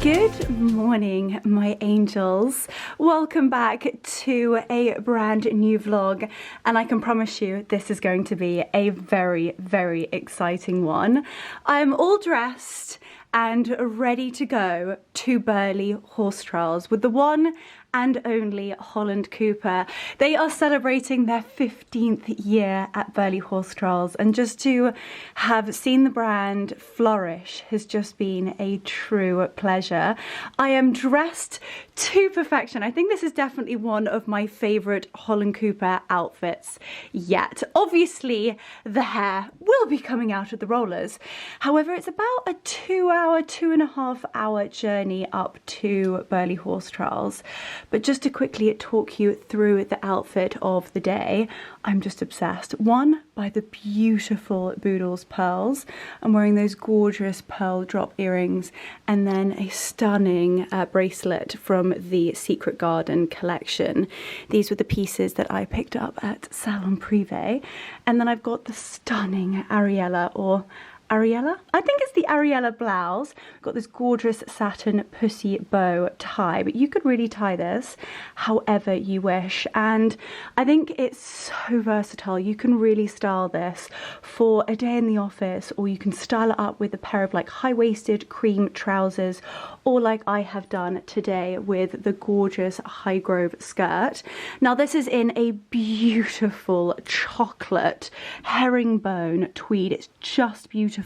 Good morning, my angels. Welcome back to a brand new vlog, and I can promise you this is going to be a very, very exciting one. I'm all dressed and ready to go to Burghley Horse Trials with the one and only Holland Cooper. They are celebrating their 15th year at Burghley Horse Trials, and just to have seen the brand flourish has just been a true pleasure. I am dressed to perfection. I think this is definitely one of my favourite Holland Cooper outfits yet. Obviously, the hair will be coming out of the rollers. However, it's about a 2.5 hour journey up to Burghley Horse Trials. But just to quickly talk you through the outfit of the day, I'm just obsessed. One, by the beautiful Boodles pearls. I'm wearing those gorgeous pearl drop earrings, and then a stunning bracelet from the Secret Garden collection. These were the pieces that I picked up at Salon Privé. And then I've got the stunning Ariella, or Ariella? I think it's the Ariella blouse. We've got this gorgeous satin pussy bow tie, but you could really tie this however you wish. And I think it's so versatile. You can really style this for a day in the office, or you can style it up with a pair of like high-waisted cream trousers, or like I have done today with the gorgeous Highgrove skirt. Now this is in a beautiful chocolate herringbone tweed. It's just beautiful.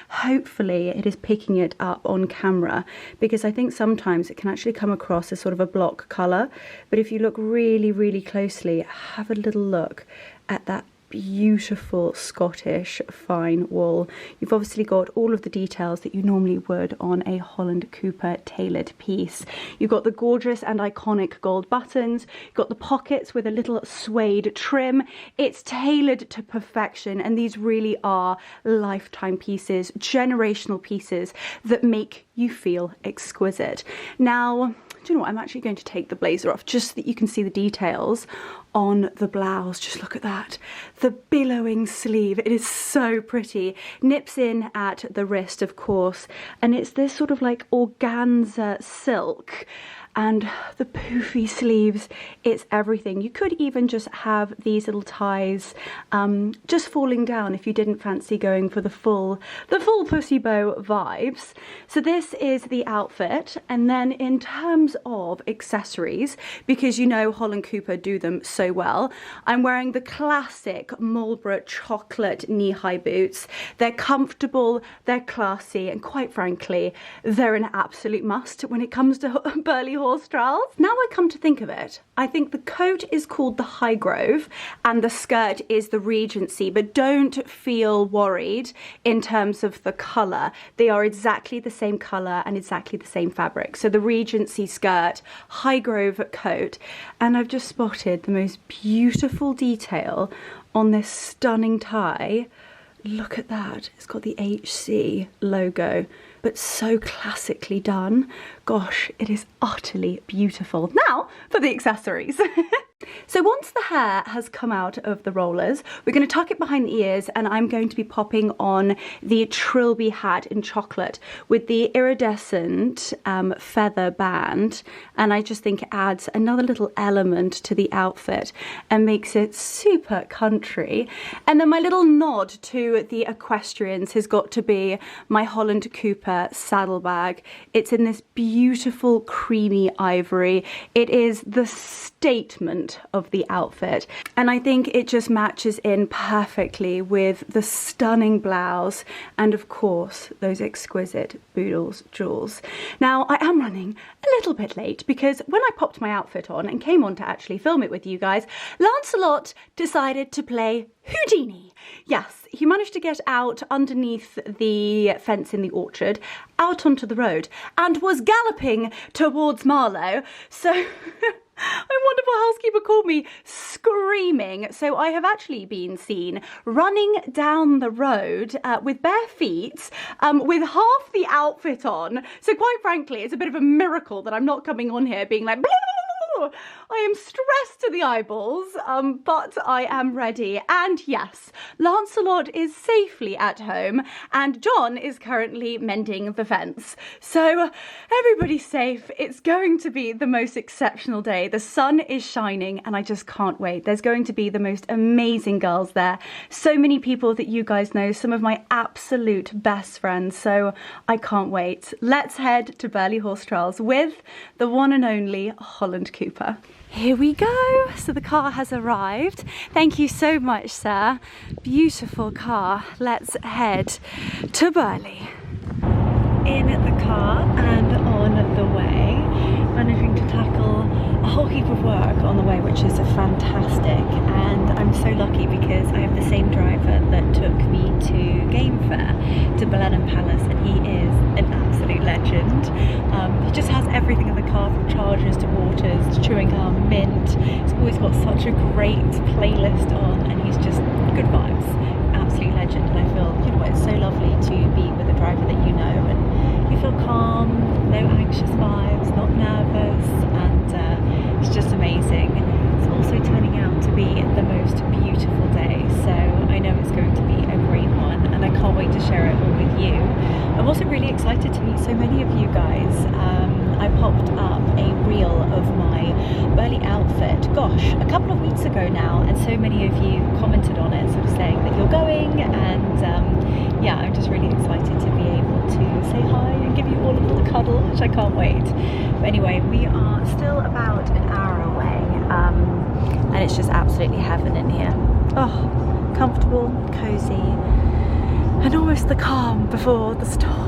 Hopefully it is picking it up on camera, because I think sometimes it can actually come across as sort of a block colour. But if you look really, really closely, have a little look at that beautiful Scottish fine wool. You've obviously got all of the details that you normally would on a Holland Cooper tailored piece. You've got the gorgeous and iconic gold buttons. You've got the pockets with a little suede trim. It's tailored to perfection, and these really are lifetime pieces, generational pieces that make you feel exquisite. Now, do you know what? I'm actually going to take the blazer off just so that you can see the details on the blouse. Just look at that. The billowing sleeve. It is so pretty. Nips in at the wrist, of course, and it's this sort of like organza silk. And the poofy sleeves, it's everything. You could even just have these little ties just falling down if you didn't fancy going for the full pussy bow vibes. So this is the outfit. And then in terms of accessories, because you know Holland Cooper do them so well, I'm wearing the classic Marlborough chocolate knee-high boots. They're comfortable, they're classy, and quite frankly, they're an absolute must when it comes to Burghley Horse Trials. Now I come to think of it, I think the coat is called the Highgrove and the skirt is the Regency, but don't feel worried in terms of the colour. They are exactly the same colour and exactly the same fabric. So the Regency skirt, Highgrove coat, and I've just spotted the most beautiful detail on this stunning tie. Look at that, it's got the HC logo, but so classically done. Gosh, it is utterly beautiful. Now for the accessories. So once the hair has come out of the rollers, we're going to tuck it behind the ears, and I'm going to be popping on the Trilby hat in chocolate with the iridescent feather band, and I just think it adds another little element to the outfit and makes it super country. And then my little nod to the equestrians has got to be my Holland Cooper saddlebag. It's in this beautiful creamy ivory. It is the statement of the outfit, and I think it just matches in perfectly with the stunning blouse and of course those exquisite Boodles jewels. Now I am running a little bit late because when I popped my outfit on and came on to actually film it with you guys, Lancelot decided to play Houdini. Yes, he managed to get out underneath the fence in the orchard, out onto the road, and was galloping towards Marlow. So my wonderful housekeeper called me screaming. So I have actually been seen running down the road with bare feet, with half the outfit on. So quite frankly, it's a bit of a miracle that I'm not coming on here being like, blah, blah, blah, Woo! I am stressed to the eyeballs, but I am ready. And yes, Lancelot is safely at home and John is currently mending the fence. So everybody's safe. It's going to be the most exceptional day. The sun is shining and I just can't wait. There's going to be the most amazing girls there. So many people that you guys know, some of my absolute best friends. So I can't wait. Let's head to Burghley Horse Trials with the one and only Holland Cooper. Here we go. So the car has arrived. Thank you so much, sir. Beautiful car. Let's head to Burghley. In the car and on the way, managing to tackle a whole heap of work on the way, which is fantastic. And I'm so lucky because I have the same driver that took me to Game Fair, to Blenheim Palace, and he is an absolute legend. He just has everything in the car, from chargers to waters to chewing gum, mint. He's always got such a great playlist on, and he's just good vibes. Absolute legend. And I feel, you know, it's so lovely to be with a driver that you know, and you feel calm, no anxious vibes, not nervous, and it's just amazing. It's also turning out to be the most beautiful day, so I know it's going to be a great one, and I can't wait to share it all with you. I'm also really excited to meet so many of you guys. I popped up a reel of my Burghley outfit, gosh, a couple of weeks ago now, and so many of you commented on it, sort of saying that you're going, and yeah, I'm just really excited to be able to say hi and give you all a little cuddle, which I can't wait. But anyway, we are still about an hour away, and it's just absolutely heaven in here. Oh, comfortable, cozy, and almost the calm before the storm.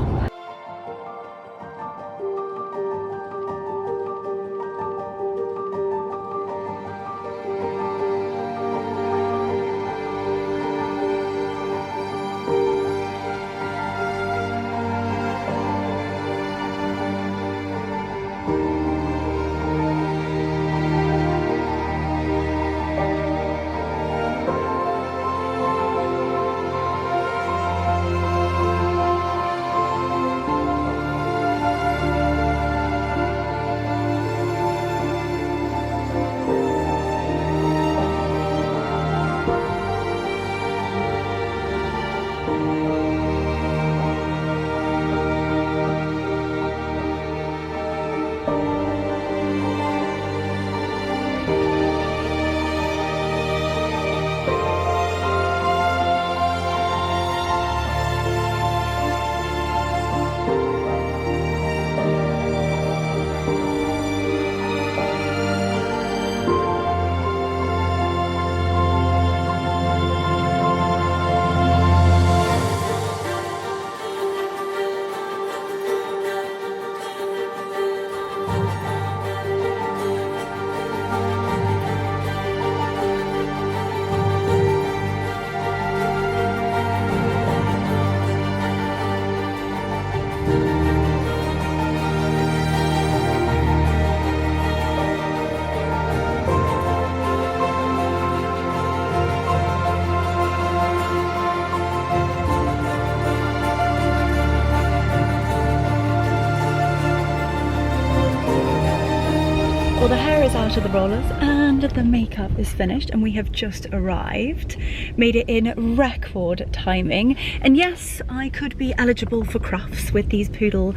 Well, the hair is out of the rollers and the makeup is finished, and we have just arrived. Made it in record timing. And yes, I could be eligible for crufts with these poodle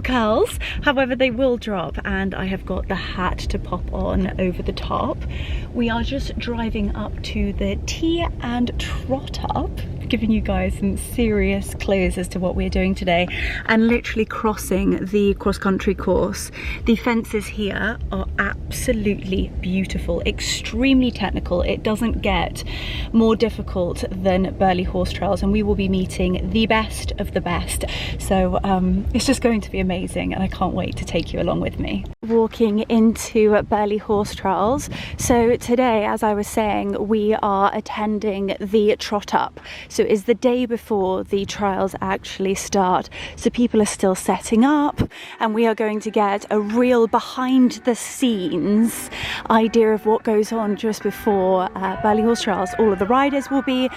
curls. However, they will drop, and I have got the hat to pop on over the top. We are just driving up to the tea and trot up, giving you guys some serious clues as to what we're doing today, and literally crossing the cross-country course. The fences here are absolutely beautiful, extremely technical. It doesn't get more difficult than Burghley Horse Trials, and we will be meeting the best of the best. So it's just going to be amazing, and I can't wait to take you along with me. Walking into Burghley Horse Trials. So today, as I was saying, we are attending the trot up. So it's the day before the trials actually start. So people are still setting up, and we are going to get a real behind the scenes idea of what goes on just before Burghley Horse Trials. All of the riders will be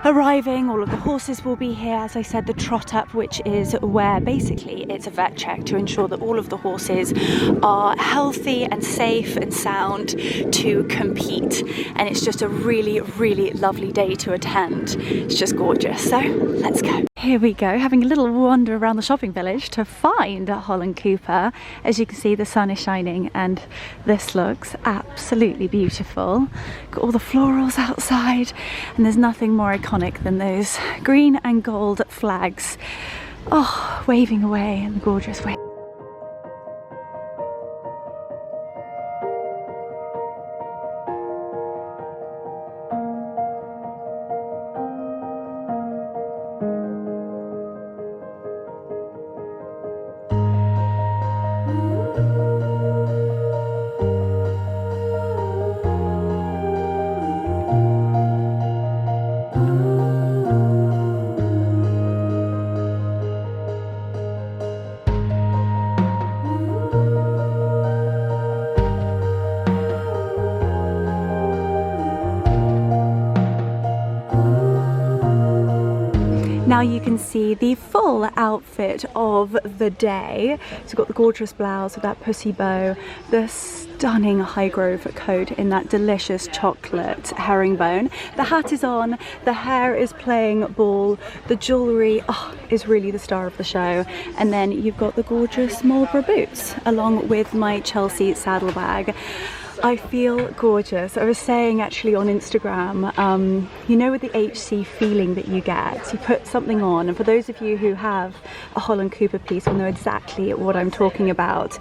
arriving. All of the horses will be here. As I said, the trot up, which is where basically it's a vet check to ensure that all of the horses are healthy and safe and sound to compete. And it's just a really, really lovely day to attend. It's just gorgeous. So let's go. Here we go, having a little wander around the shopping village to find Holland Cooper. As you can see, the sun is shining and this looks absolutely beautiful. Got all the florals outside, and there's nothing more iconic than those green and gold flags, oh, waving away in the gorgeous way. Now you can see the full outfit of the day. So we've got the gorgeous blouse with that pussy bow, the stunning Highgrove coat in that delicious chocolate herringbone. The hat is on, the hair is playing ball, the jewellery is really the star of the show. And then you've got the gorgeous Marlborough boots along with my Chelsea saddlebag. I feel gorgeous. I was saying actually on Instagram, you know, with the HC feeling that you get, you put something on, and for those of you who have a Holland Cooper piece will know exactly what I'm talking about.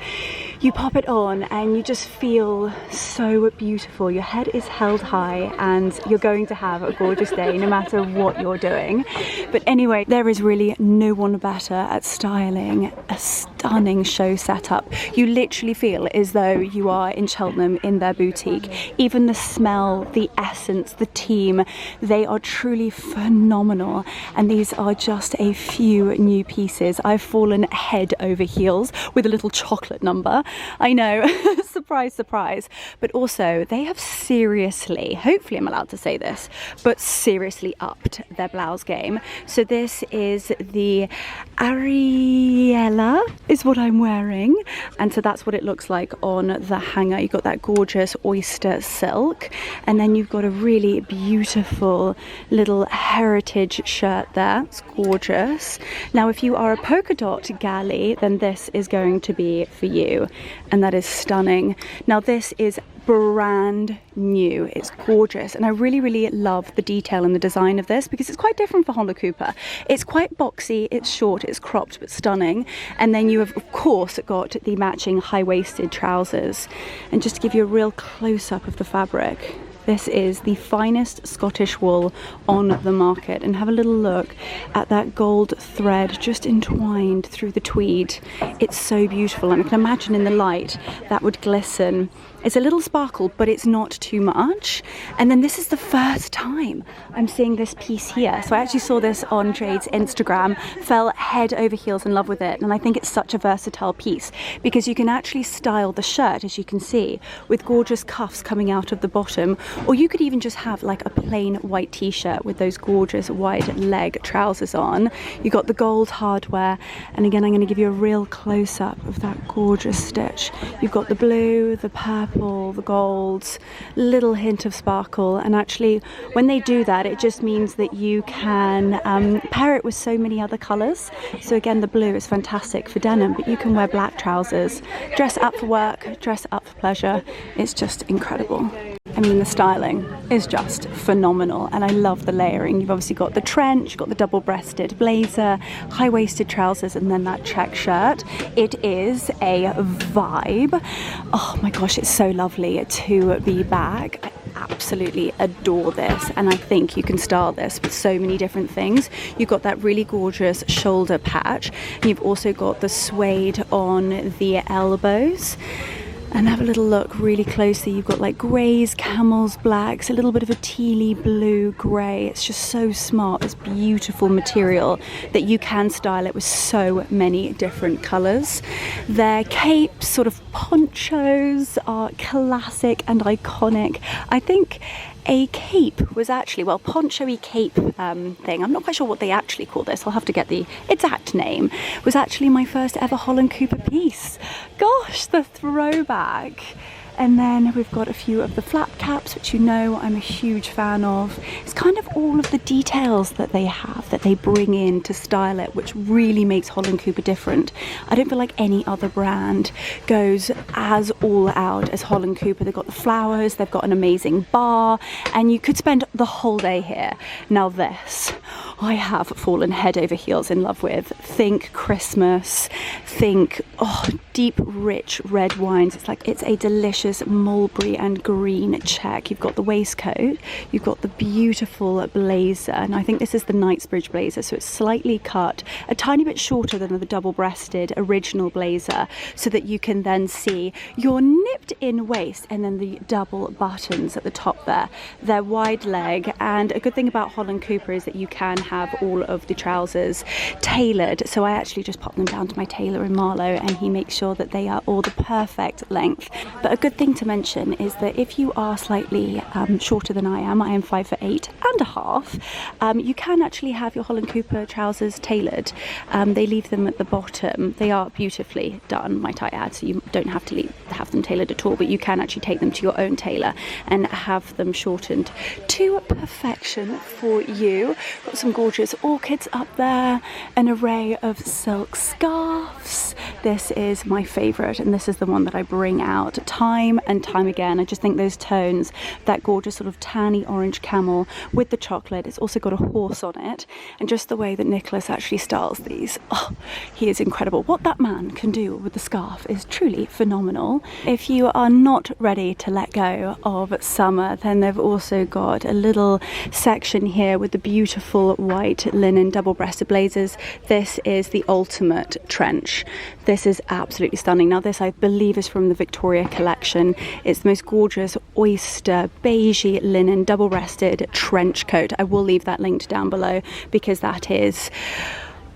You pop it on and you just feel so beautiful. Your head is held high and you're going to have a gorgeous day no matter what you're doing. But anyway, there is really no one better at styling a stunning show setup. You literally feel as though you are in Cheltenham in their boutique. Even the smell, the essence, the team, they are truly phenomenal. And these are just a few new pieces. I've fallen head over heels with a little chocolate number. I know, surprise, surprise. But also they have seriously, hopefully I'm allowed to say this, but seriously upped their blouse game. So this is the Ariella is what I'm wearing. And so that's what it looks like on the hanger. You've got that gorgeous oyster silk, and then you've got a really beautiful little heritage shirt there. It's gorgeous. Now if you are a polka dot galley, then this is going to be for you, and that is stunning. Now this is brand new. It's gorgeous, and I really love the detail and the design of this because it's quite different for Holland Cooper. It's quite boxy, it's short, it's cropped, but stunning. And then you have of course got the matching high-waisted trousers. And just to give you a real close-up of the fabric, this is the finest Scottish wool on the market, and have a little look at that gold thread just entwined through the tweed. It's so beautiful, and I can imagine in the light that would glisten. It's a little sparkle, but it's not too much. And then this is the first time I'm seeing this piece here. So I actually saw this on Jade's Instagram, fell head over heels in love with it. And I think it's such a versatile piece because you can actually style the shirt, as you can see, with gorgeous cuffs coming out of the bottom. Or you could even just have like a plain white t-shirt with those gorgeous wide leg trousers on. You got the gold hardware. And again, I'm going to give you a real close-up of that gorgeous stitch. You've got the blue, the purple, the golds, little hint of sparkle. And actually when they do that, it just means that you can pair it with so many other colours. So again, the blue is fantastic for denim, but you can wear black trousers, dress up for work, dress up for pleasure. It's just incredible. I mean, the styling is just phenomenal, and I love the layering. You've obviously got the trench, you've got the double-breasted blazer, high-waisted trousers, and then that check shirt. It is a vibe. Oh my gosh, it's so lovely to be back. I absolutely adore this, and I think you can style this with so many different things. You've got that really gorgeous shoulder patch, and you've also got the suede on the elbows. And have a little look really closely. You've got like greys, camels, blacks, a little bit of a tealy blue grey. It's just so smart, this beautiful material that you can style it with so many different colours. Their capes, sort of ponchos, are classic and iconic. I think a cape was actually, well, poncho-y cape thing, I'm not quite sure what they actually call this, I'll have to get the exact name, was actually my first ever Holland Cooper piece. Gosh, the throwback. And then we've got a few of the flap caps, which you know I'm a huge fan of. It's kind of all of the details that they have, that they bring in to style it, which really makes Holland Cooper different. I don't feel like any other brand goes as all out as Holland Cooper. They've got the flowers, they've got an amazing bar, and you could spend the whole day here. Now this, I have fallen head over heels in love with. Think Christmas, think, oh, deep, rich red wines. It's like, it's a delicious mulberry and green check. You've got the waistcoat, you've got the beautiful blazer, and I think this is the Knightsbridge blazer, so it's slightly cut, a tiny bit shorter than the double-breasted original blazer, so that you can then see your nipped in waist and then the double buttons at the top there. They're wide leg, and a good thing about Holland Cooper is that you can have all of the trousers tailored, so I actually just pop them down to my tailor in Marlow and he makes sure that they are all the perfect length. But a good thing to mention is that if you are slightly shorter than I am 5'8.5", you can actually have your Holland Cooper trousers tailored. They leave them at the bottom. They are beautifully done, might I add, so you don't have to have them tailored at all, but you can actually take them to your own tailor and have them shortened to perfection for you. Got some gorgeous orchids up there, an array of silk scarves. This is my favourite, and this is the one that I bring out time and time again. I just think those tones, that gorgeous sort of tanny orange camel with the chocolate, it's also got a horse on it, and just the way that Nicholas actually styles these, oh, he is incredible. What that man can do with the scarf is truly phenomenal. If you are not ready to let go of summer, then they've also got a little section here with the beautiful white linen double-breasted blazers. This is the ultimate trench. This is absolutely stunning. Now this, I believe, is from the Victoria collection. It's the most gorgeous oyster beigey linen double-breasted trench coat. I will leave that linked down below because that is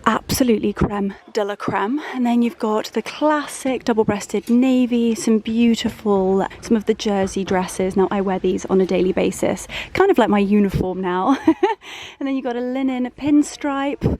absolutely creme de la creme. And then you've got the classic double-breasted navy, some of the jersey dresses. Now I wear these on a daily basis, kind of like my uniform now. And then you've got a linen pinstripe,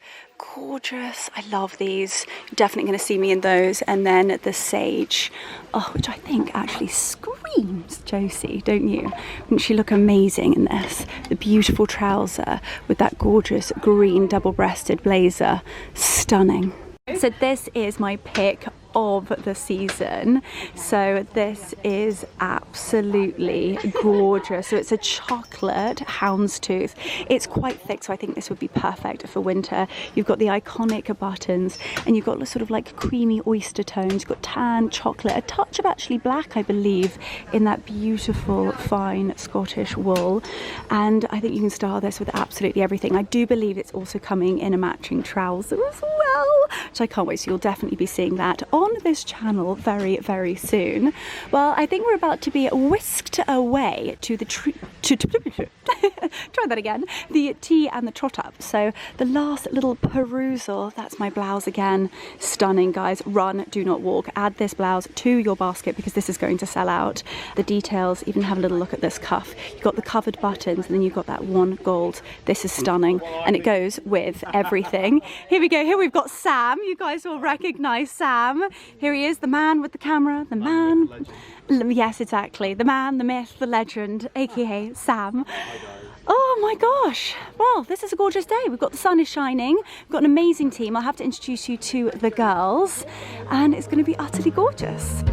gorgeous. I love these. You're definitely going to see me in those. And then the sage, oh, which I think actually screams Josie, don't you? Wouldn't she look amazing in this? The beautiful trouser with that gorgeous green double-breasted blazer, stunning. So this is my pick of the season. So this is absolutely gorgeous. So it's a chocolate houndstooth. It's quite thick, so I think this would be perfect for winter. You've got the iconic buttons, and you've got the sort of like creamy oyster tones. You've got tan, chocolate, a touch of actually black, I believe, in that beautiful fine Scottish wool. And I think you can style this with absolutely everything. I do believe it's also coming in a matching trouser as well, which I can't wait. So you'll definitely be seeing that on this channel very, very soon. Well, I think we're about to be whisked away to the try that again, the tea and the trot up. So the last little perusal, that's my blouse again. Stunning, guys. Run, do not walk. Add this blouse to your basket because this is going to sell out. The details, even have a little look at this cuff. You've got the covered buttons, and then you've got that one gold. This is stunning, and it goes with everything. Here we go. Here we've got Sam. You guys will recognize Sam. Here he is, the man with the camera, the man. Yes, exactly. The man, the myth, the legend, aka Sam. Oh my gosh. Well, this is a gorgeous day. We've got the sun is shining. We've got an amazing team. I'll have to introduce you to the girls, and it's going to be utterly gorgeous.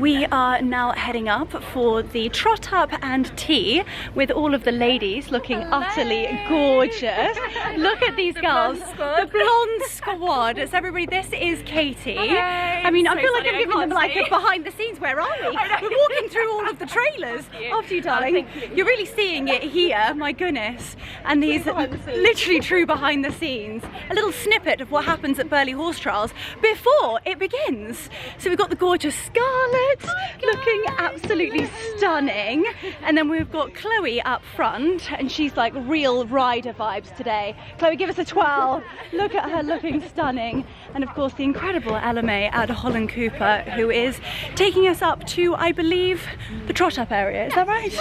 We are now heading up for the trot up and tea with all of the ladies looking utterly gorgeous. Look at these girls, the blonde squad. So everybody, this is Katie. Hey. I mean, I So feel like funny, I'm giving them like a behind the scenes. Where are we? We're walking through all of the trailers. After you, darling. You're really seeing it here, my goodness. And these literally true behind the scenes. A little snippet of what happens at Burghley Horse Trials before it begins. So we've got the gorgeous Scarlett looking absolutely stunning. And then we've got Chloe up front and she's like real rider vibes today. Chloe, give us a 12. Look at her looking stunning. And of course the incredible LMA at Holland Cooper, who is taking us up to, I believe, the trot up area. Is that right?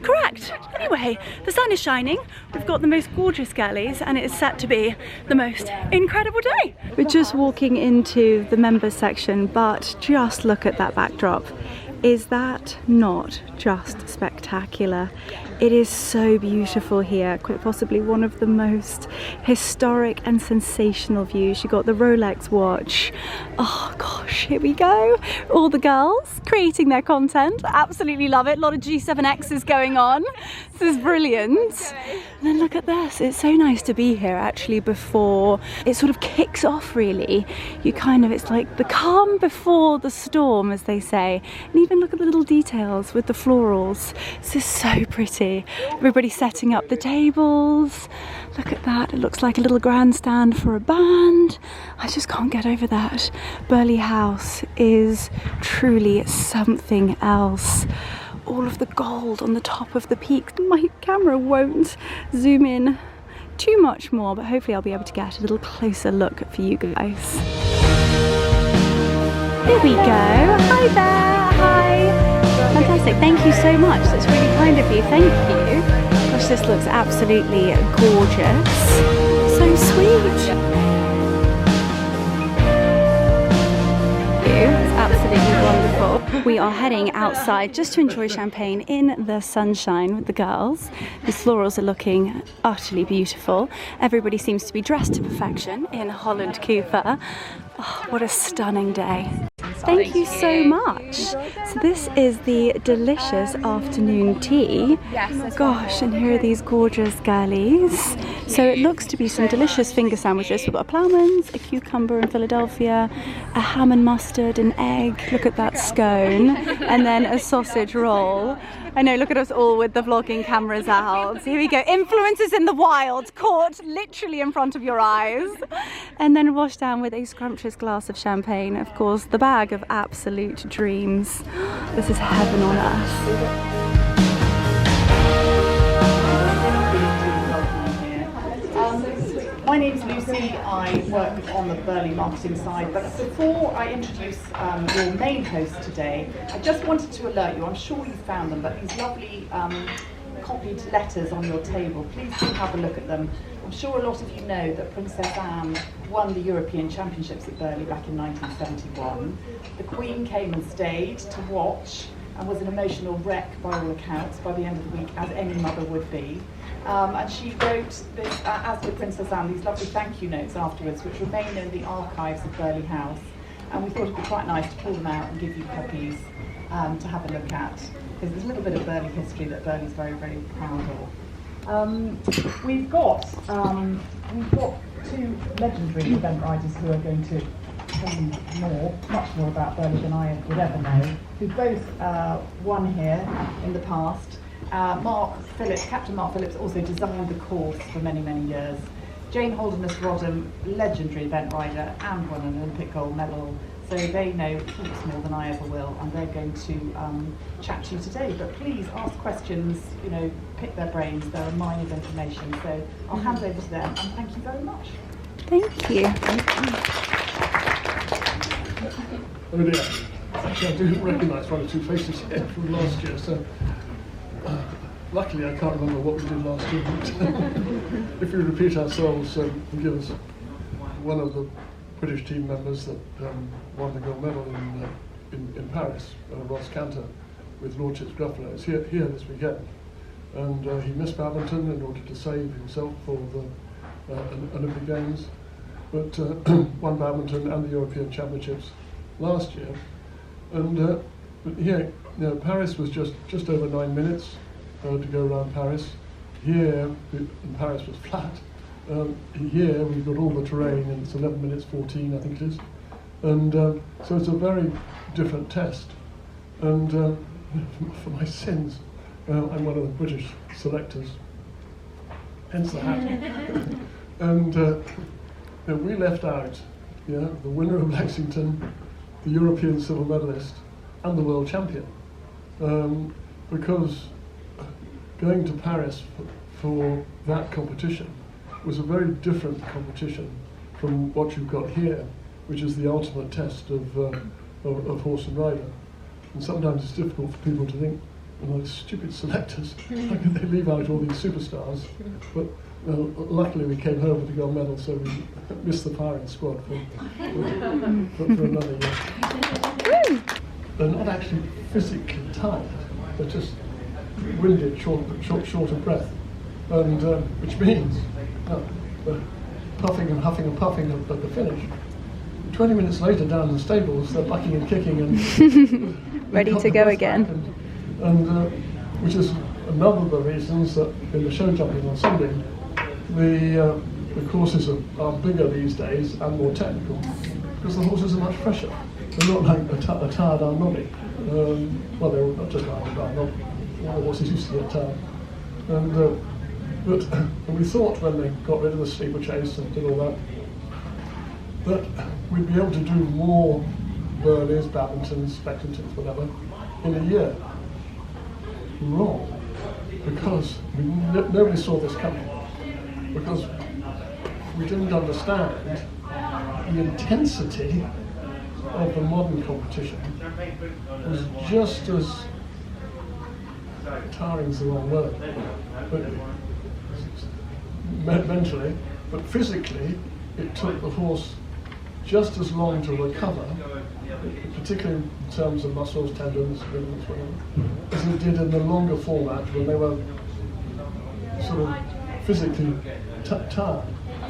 Correct. Anyway, the sun is shining. We've got the most gorgeous girlies and it is set to be the most incredible day. We're just walking into the members section, but just look at that backdrop. Is that not just spectacular? It is so beautiful here, quite possibly one of the most historic and sensational views. You got the Rolex watch. Oh gosh, here we go. All the girls creating their content. Absolutely love it. A lot of G7Xs going on. This is brilliant. And then look at this. It's so nice to be here actually before it sort of kicks off really. It's like the calm before the storm, as they say. And even look at the little details with the florals. This is so pretty. Everybody setting up the tables. Look at that. It looks like a little grandstand for a band. I just can't get over that. Burghley House is truly something else. All of the gold on the top of the peak. My camera won't zoom in too much more, but hopefully I'll be able to get a little closer look for you guys. Here we go. Hi there. Hi. Fantastic. Thank you so much. That's really kind of you. Thank you. Gosh, this looks absolutely gorgeous. So sweet. It's absolutely wonderful. We are heading outside just to enjoy champagne in the sunshine with the girls. The florals are looking utterly beautiful. Everybody seems to be dressed to perfection in Holland Cooper. Oh, what a stunning day. Thank you so much. So this is the delicious afternoon tea. Gosh, and here are these gorgeous girlies. So it looks to be some delicious finger sandwiches. We've got a ploughman's, a cucumber in Philadelphia, a ham and mustard, an egg, look at that scone, and then a sausage roll. I know, look at us all with the vlogging cameras out. Here we go, influencers in the wild, caught literally in front of your eyes. And then washed down with a scrumptious glass of champagne. Of course, the bag of absolute dreams. This is heaven on earth. My name's Lucy, I work on the Burghley marketing side, but before I introduce your main host today, I just wanted to alert you, I'm sure you found them, but these lovely copied letters on your table, please do have a look at them. I'm sure a lot of you know that Princess Anne won the European Championships at Burghley back in 1971. The Queen came and stayed to watch and was an emotional wreck by all accounts by the end of the week, as any mother would be. And she wrote, this, as did Princess Anne, these lovely thank you notes afterwards, which remain in the archives of Burghley House. And we thought it'd be quite nice to pull them out and give you copies to have a look at, because there's a little bit of Burghley history that Burghley's very, very proud of. We've got two legendary event riders who are going to tell you much more about Burghley than I would ever know, who both won here in the past. Captain Mark Phillips also designed the course for many, many years. Jane Holderness-Rodham, legendary event rider and won an Olympic gold medal. So they know heaps more than I ever will, and they're going to chat to you today. But please ask questions, pick their brains. They're a mine of information. So I'll hand over to them, and thank you very much. Thank you. Oh dear. Actually, I do recognise one or two faces here from last year, so luckily I can't remember what we did last year, but if we repeat ourselves, give us one of the British team members that won the gold medal in Paris, Ross Cantor, with Lordship's Gruffalo, is here this weekend. And he missed badminton in order to save himself for the Olympic Games, but won badminton and the European Championships last year. And But here, Paris was just over 9 minutes to go around Paris. Here, and Paris was flat. Here we've got all the terrain, and it's 11 minutes 14, I think it is. And so it's a very different test. And for my sins, I'm one of the British selectors, hence the hat. And we left out the winner of Lexington, the European silver medalist, and the world champion. Because going to Paris for that competition was a very different competition from what you've got here, which is the ultimate test of horse and rider. And sometimes it's difficult for people to think, well, those stupid selectors, how could they leave out all these superstars? But luckily we came home with the gold medal, so we missed the firing squad for another year. They're not actually physically tired, they're just winded, short of breath, and which means they're puffing and huffing and puffing at the finish. 20 minutes later down in the stables, they're bucking and kicking and ready to go again. And which is another of the reasons that in the show jumping on Sunday, the courses are bigger these days and more technical, because the horses are much fresher. They're not like a tired old nobby. Well, they're not just like a tired nobby. All the horses used to get tired. But we thought when they got rid of the steeplechase and did all that we'd be able to do more Burghleys, Babingtons, Spectantons, whatever, in a year. Wrong, because nobody saw this coming, because we didn't understand the intensity of the modern competition was just as tiring is the wrong word, but mentally, but physically, it took the horse just as long to recover, particularly in terms of muscles, tendons, ligaments, whatever, as it did in the longer format when they were sort of physically tired.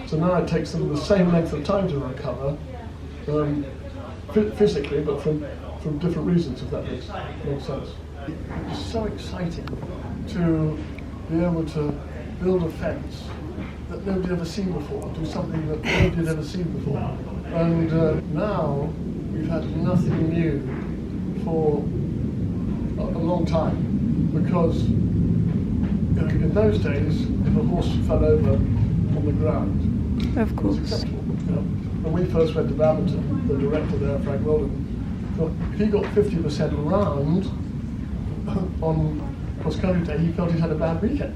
So now it takes them the same length of time to recover, physically, but from different reasons, if that makes sense. It's so exciting to be able to build a fence that nobody had ever seen before, do something that nobody had ever seen before. And now we've had nothing new for a long time, because in those days, if a horse fell over on the ground, of course, it was acceptable. When we first went to Babington, the director there, Frank Weldon, thought if he got 50% round on cross-country day, he felt he'd had a bad weekend.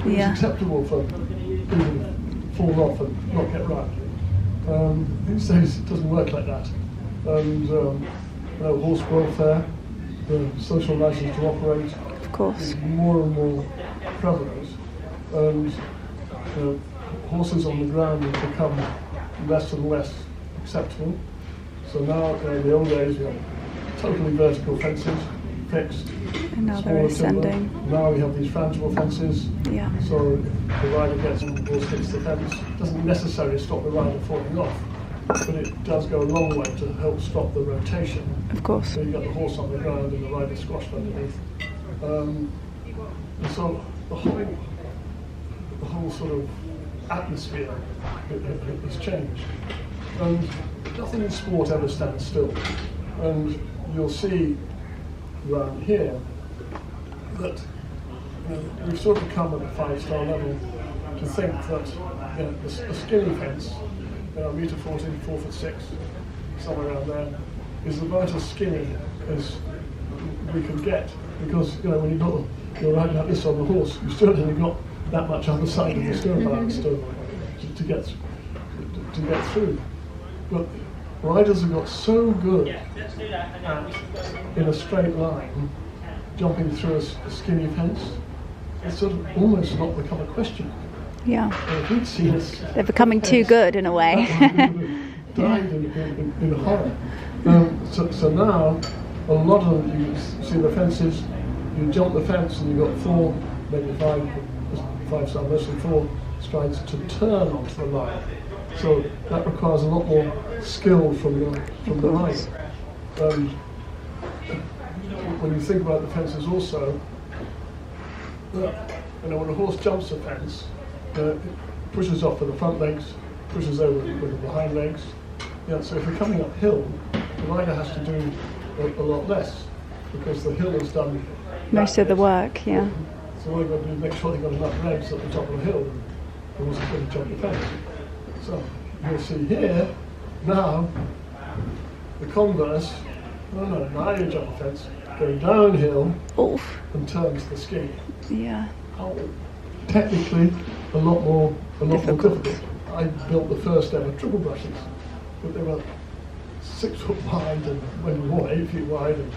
It was acceptable for people to fall off and not get right. These days it doesn't work like that. And horse welfare, the social license to operate, of course, is more and more prevalent. And horses on the ground have become less and less acceptable. So now, in the old days, we had totally vertical fences, fixed. And now they're ascending. Now we have these frangible fences. Yeah. So the rider gets on, the horse hits the fence. Doesn't necessarily stop the rider falling off, but it does go a long way to help stop the rotation. Of course. So you get the horse on the ground and the rider squashed underneath. And so the whole sort of atmosphere has changed. And nothing in sport ever stands still. And you'll see around here that we've sort of come at the 5-star level to think that a skinny fence, a metre 14, 4'6", somewhere around there, is about as skinny as we can get, because when you're riding like this on the horse, you still haven't got that much on the side of the stirrup to get through. But riders have got so good at, in a straight line, jumping through a skinny fence, it's sort of almost not become a question. Yeah. If you'd seen us, they're becoming too good in a way. Died in horror. So now, a lot of them, you see the fences, you jump the fence and you've got 4, maybe 5-star, mostly 4 strides to turn onto the line. So that requires a lot more skill from the rider. when you think about the fences also, when a horse jumps a fence, it pushes off with the front legs, pushes over with the behind legs. Yeah, so if you're coming uphill, the rider has to do a lot less because the hill has done Most of the work, yeah. So what they've got to do is make sure they've got enough legs at the top of the hill and also going to jump the fence. So you'll see here, now, the converse, now you jump the fence, going downhill and turns the ski. Yeah. Technically, a lot more difficult. I built the first ever triple brushes, but they were 6 foot wide and maybe more, 8 feet wide, and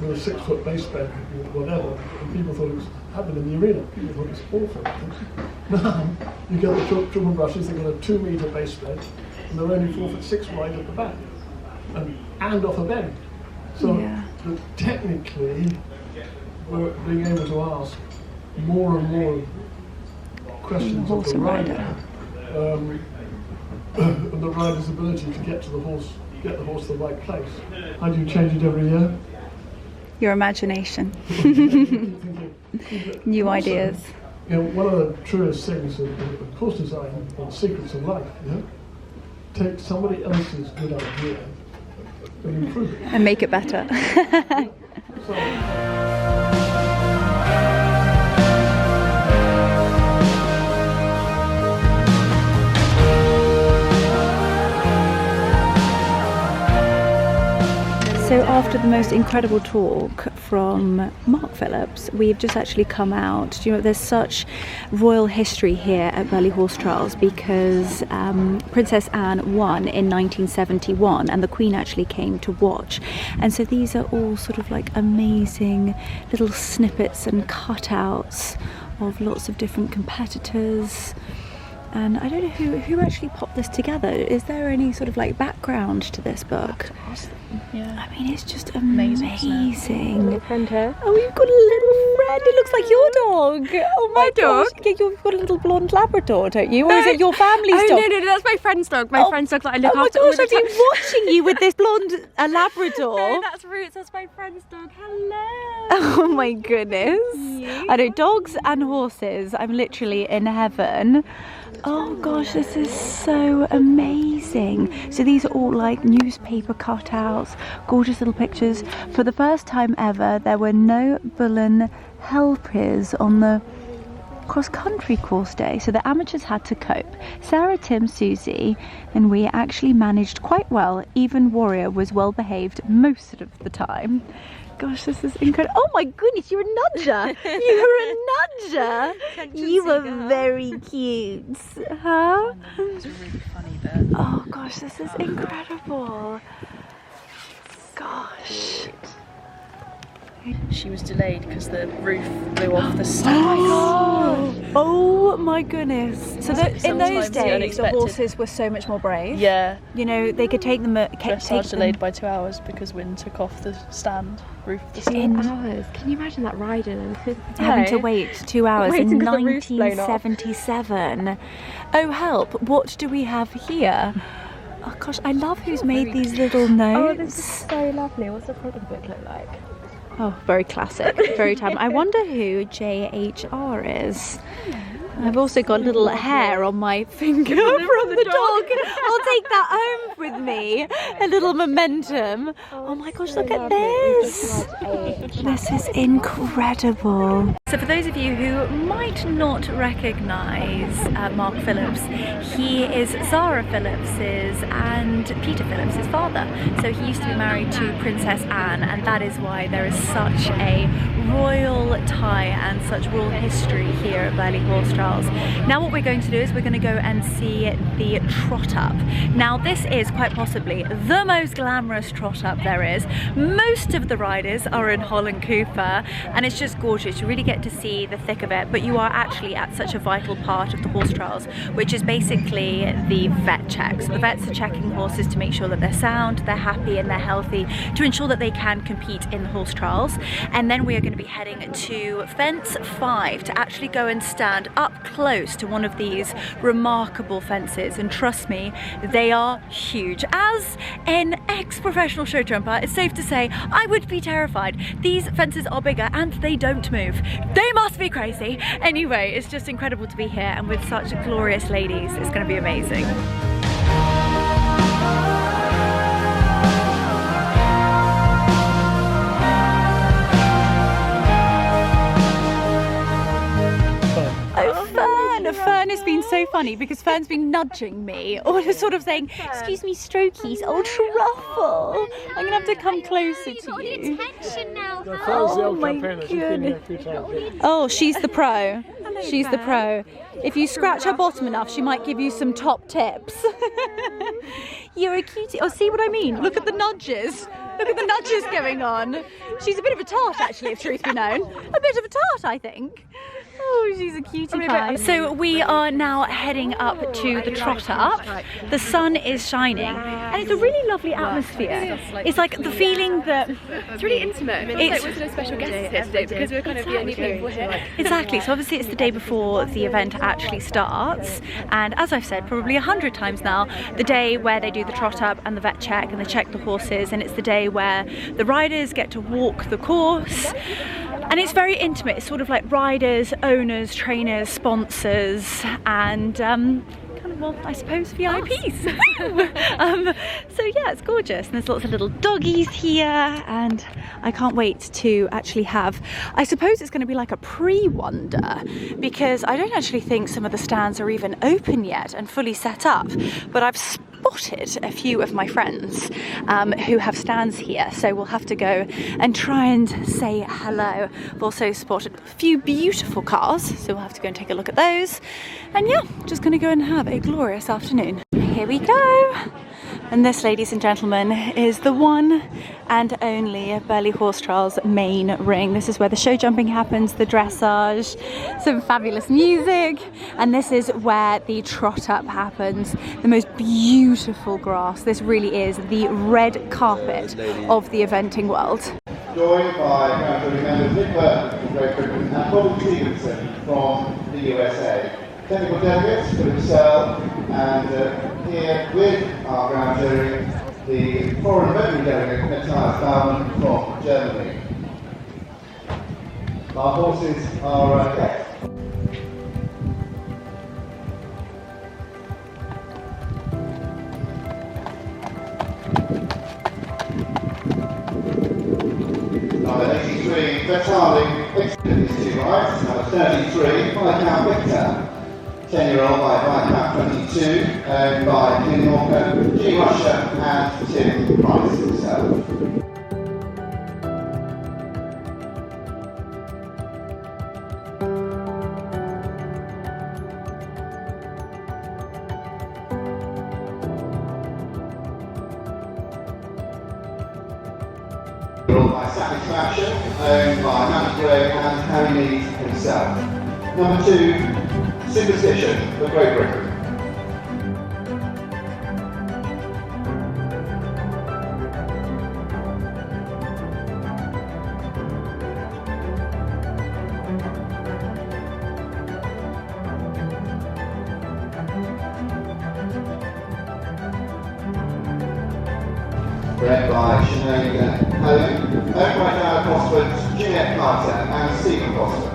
with a 6 foot base bed, whatever. And people thought it was happening in the arena. People thought it was awful. Now you get the triple brushes. They've got a 2 meter base bed, and they're only 4'6" wide at the back, and off a bend. So technically, we're being able to ask more and more questions of the rider, and the rider's ability to get the horse to the right place. How do you change it every year? Your imagination. New ideas. One of the truest things of course design and secrets of life, take somebody else's good idea and improve it. And make it better. So after the most incredible talk from Mark Phillips, we've just actually come out. Do you know, there's such royal history here at Burghley Horse Trials because Princess Anne won in 1971 and the Queen actually came to watch. And so these are all sort of like amazing little snippets and cutouts of lots of different competitors. And I don't know who actually popped this together. Is there any sort of like background to this book? Yeah. I mean, it's just amazing. Little friend here. Oh, you've got a little friend. It looks like your dog. Oh my gosh. Yeah, you've got a little blonde Labrador, don't you? Or is it your family's dog? No, that's my friend's dog. My friend's dog that I look after. Oh my all gosh, the I've been time. watching you with this blonde Labrador. No, that's Roots. That's my friend's dog. Hello. Oh my goodness. I know, dogs and horses. I'm literally in heaven. Oh gosh, this is so amazing. So these are all like newspaper cutouts, gorgeous little pictures. For the first time ever, there were no Bullen helpers on the cross-country course day, so the amateurs had to cope. Sarah, Tim, Susie and we actually managed quite well. Even Warrior was well behaved most of the time. Gosh, this is incredible. Oh my goodness, you're a nudger. You're a nudger. You were very cute. Huh? It's a really funny bit. Oh gosh, this is incredible. Gosh. She was delayed because the roof blew off the stand. Oh my goodness. So in those Sometimes the days, the unexpected. horses were so much more brave. Yeah. You know, they could take them. Dressage delayed by 2 hours because wind took off the stand, roof of the stand. 2 hours. Can you imagine that riding and Having to wait 2 hours in Waiting 'cause the roof's blown off. 1977. Oh help, what do we have here? Oh gosh, I love who's made these little notes. Oh, this is so lovely. What's the front of the book look like? Oh, very classic, very time. I wonder who JHR is. I've also got a little hair on my finger from the dog. I'll take that home with me. A little momentum. Oh my gosh, look at this. This is incredible. So for those of you who might not recognise Mark Phillips, he is Zara Phillips's and Peter Phillips's father. So he used to be married to Princess Anne, and that is why there is such a royal tie and such royal history here at Burghley Horse Trials. Now what we're going to do is we're going to go and see the trot up. Now this is quite possibly the most glamorous trot up there is. Most of the riders are in Holland Cooper and it's just gorgeous. You really get get to see the thick of it, but you are actually at such a vital part of the horse trials, which is basically the vet check. So the vets are checking horses to make sure that they're sound, they're happy and they're healthy, to ensure that they can compete in the horse trials. And then we are going to be heading to fence 5 to actually go and stand up close to one of these remarkable fences. And trust me, they are huge. As an ex-professional show jumper, it's safe to say I would be terrified. These fences are bigger and they don't move. They must be crazy. Anyway, it's just incredible to be here and with such glorious ladies. It's going to be amazing. Fern has been so funny because Fern's been nudging me, or sort of saying, excuse me, strokies, old truffle. I'm gonna have to come closer to you. Oh my goodness. Oh, she's the pro. She's the pro. If you scratch her bottom enough, she might give you some top tips. You're a cutie. Oh, see what I mean? Look at the nudges. Look at the nudges going on. She's a bit of a tart, actually, if truth be known. A bit of a tart, I think. Oh, she's a cutie pie. So we are now heading up to the trot up. The sun is shining and it's a really lovely atmosphere. It's like the feeling that It's really intimate. It's like we're no special guests here today because we're kind of the only people here. exactly. So obviously it's the day before the event actually starts, and as I've said probably 100 times now, the day where they do the trot up and the vet check and they check the horses, and it's the day where the riders get to walk the course. And it's very intimate. It's sort of like riders, owners, trainers, sponsors, and kind of, well, I suppose VIPs. So yeah, it's gorgeous. And there's lots of little doggies here, and I can't wait to actually have, I suppose it's going to be like a pre-wonder, because I don't actually think some of the stands are even open yet and fully set up, but I've spotted a few of my friends who have stands here, so we'll have to go and try and say hello. I've also spotted a few beautiful cars, so we'll have to go and take a look at those. And yeah, just going to go and have a glorious afternoon. Here we go. And this, ladies and gentlemen, is the one and only Burghley Horse Trials main ring. This is where the show jumping happens, the dressage, some fabulous music, and this is where the trot up happens. The most beautiful grass. This really is the red carpet of the eventing world. Joined by council members Nick Burton from Great Britain and Bobby Stevenson from the USA. Technical delegates for himself, and here with our ground jury, the foreign veterinary delegate Matthias Baumann from Germany. Our horses are kept. Number 83, Vertaling, excellent is 2 rights. Number 33, Viscount Victor. 10-year-old by Viscount 22, owned by Leonora, G. Russia and Tim Price himself. By Satisfaction, owned by Matthew Gray and Harry Mead himself. Number 2, Superstition for Great Britain. Bred by Sinead Helen, owned by Dara Cosford, Jeanette Carter and Stephen Cosford.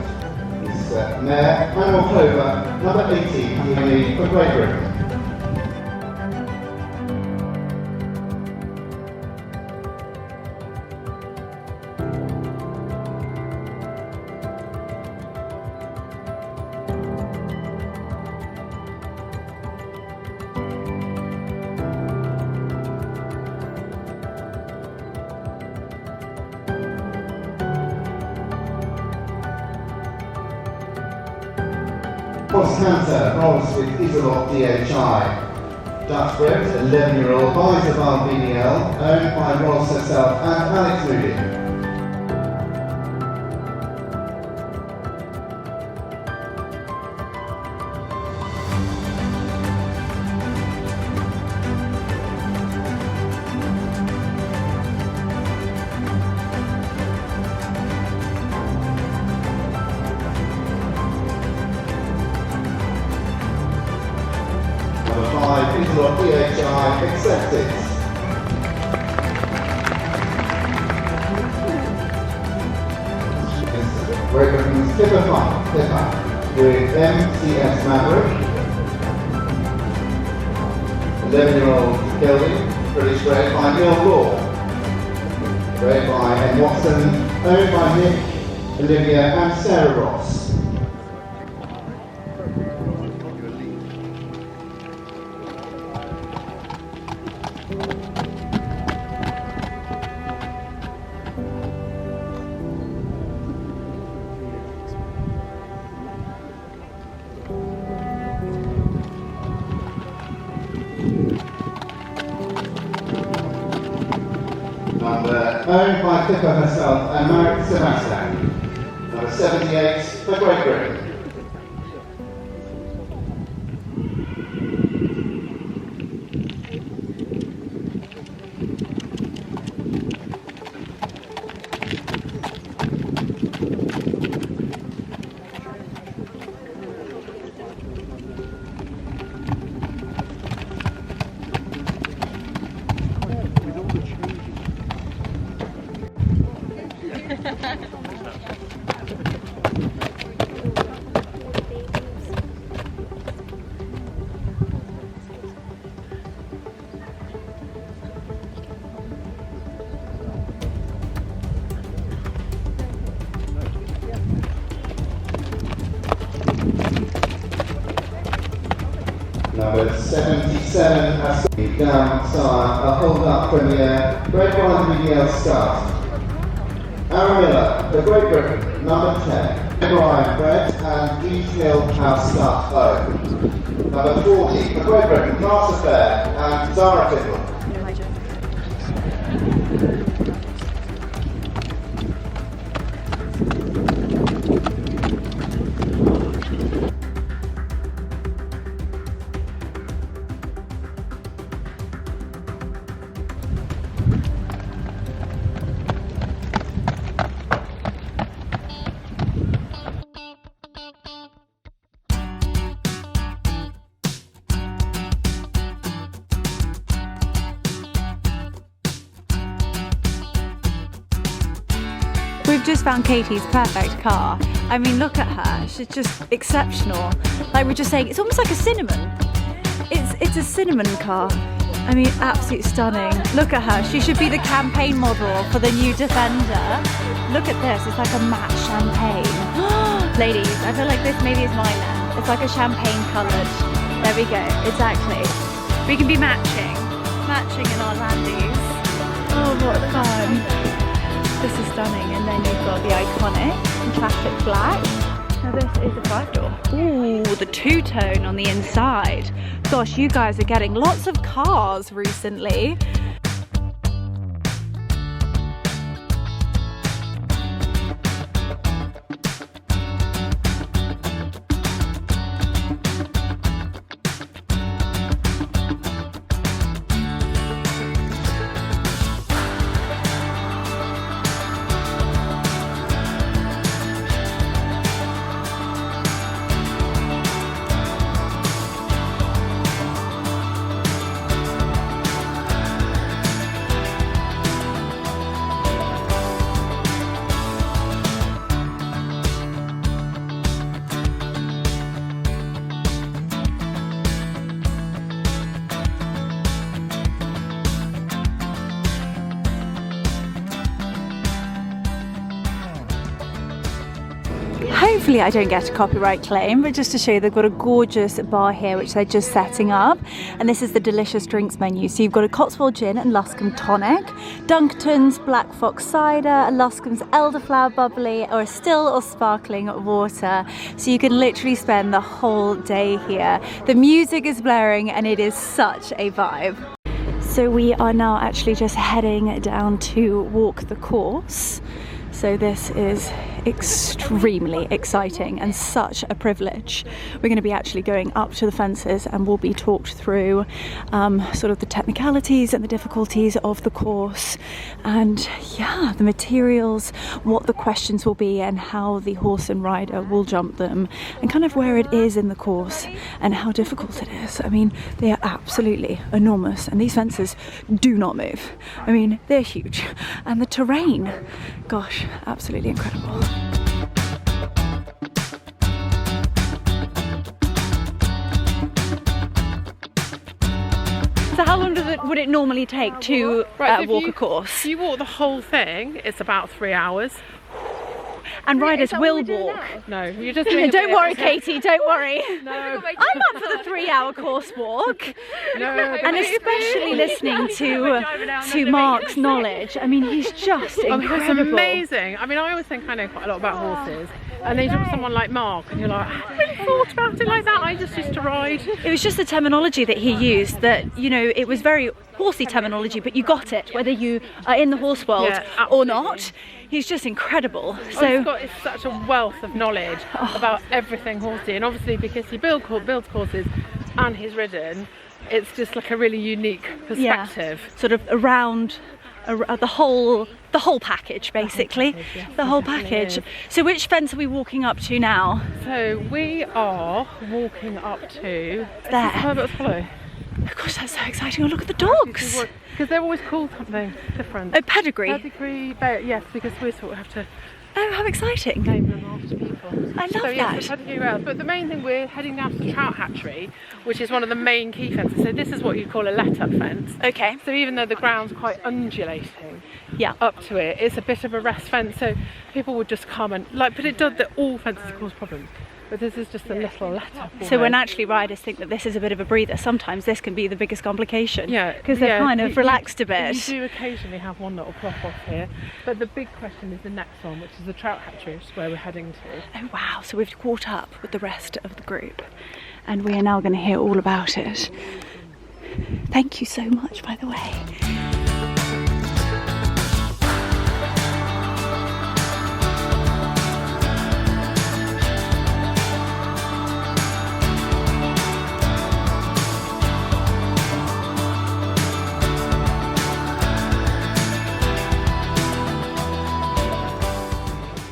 Mare, Animal Clover, number 18, for Great Britain. Cross Canter rolls with Isolot DHI. Dutch bred, 11-year-old by Zaval BDL, owned by Ross herself and Alex Moody. 5, Interlock PHI, accepted. Great Britain's Pippa with MCS Maverick. 11-year-old Kelly, British bred by Neil Gore. Bred by Ed Watson, owned by Nick, Olivia and Sarah Ross. Owned by Pippa herself and married to Sebastian. Number 78 for Great Britain. Number 77, down side, a hold up premier, Great Britain start. Aaron Miller, for Great Britain, number 10. Brian Brett and Detail House Start home. Number 40, for Great Britain, Class Affair and Zara Tickle. We've just found Katie's perfect car. I mean, look at her. She's just exceptional. Like we're just saying, it's almost like a cinnamon. It's a cinnamon car. I mean, absolutely stunning. Look at her. She should be the campaign model for the new Defender. Look at this. It's like a matte champagne. Ladies, I feel like this maybe is mine now. It's like a champagne coloured. There we go. Exactly. We can be matching in our landies. Oh, what fun. This is stunning, and then you've got the iconic classic black. Now this is the 5-door. Ooh, the two-tone on the inside. Gosh, you guys are getting lots of cars recently. Hopefully I don't get a copyright claim, but just to show you, they've got a gorgeous bar here which they're just setting up, and this is the delicious drinks menu. So you've got a Cotswold gin and Luscombe tonic, Dunkerton's Black Fox cider, a Luscombe's elderflower bubbly, or a still or sparkling water. So you can literally spend the whole day here. The music is blaring and it is such a vibe. So we are now actually just heading down to walk the course. So this is extremely exciting and such a privilege. We're going to be actually going up to the fences and we'll be talked through sort of the technicalities and the difficulties of the course, and yeah, the materials, what the questions will be and how the horse and rider will jump them, and kind of where it is in the course and how difficult it is. I mean, they are absolutely enormous, and these fences do not move. I mean, they're huge, and the terrain, gosh, absolutely incredible. So how long would it normally take to walk a course? If you walk the whole thing, it's about 3 hours. And riders will walk. No, you're just doing Don't worry, Katie, don't worry. No. I'm up for the 3-hour course walk. No, And especially listening to Mark's knowledge. I mean, he's just incredible. It's amazing. I mean, I always think I know quite a lot about horses. And then you talk to someone like Mark and you're like, I haven't really thought about it like that. I just used to ride. It was just the terminology that he used that, you know, it was very horsey terminology, but you got it, whether you are in the horse world or not. He's just incredible. So he's got such a wealth of knowledge about everything horsey, and obviously because he builds courses and he's ridden, it's just like a really unique perspective. Yeah, sort of around the whole package, basically. The whole package. So which fence are we walking up to now? So we are walking up to there. Herbert's Hollow. Oh gosh, that's so exciting. Oh, look at the dogs. Because they're always called something different. Oh, pedigree. Pedigree, yes, because we sort of have to Oh, how exciting. name them after people. I love Yes, that. the pedigree rails. But the main thing, we're heading down to the trout hatchery, which is one of the main key fences. So this is what you call a let-up fence. Okay. So even though the ground's quite undulating, Yeah. up to it, it's a bit of a rest fence. So people would just come and but it does that. All fences cause problems. But this is just a little let-up. So when actually riders think that this is a bit of a breather, sometimes this can be the biggest complication. Yeah, because they're kind of relaxed a bit. You do occasionally have one little plop off here, but the big question is the next one, which is the trout hatchery, which is where we're heading to. Oh wow, so we've caught up with the rest of the group and we are now going to hear all about it. Thank you so much, by the way.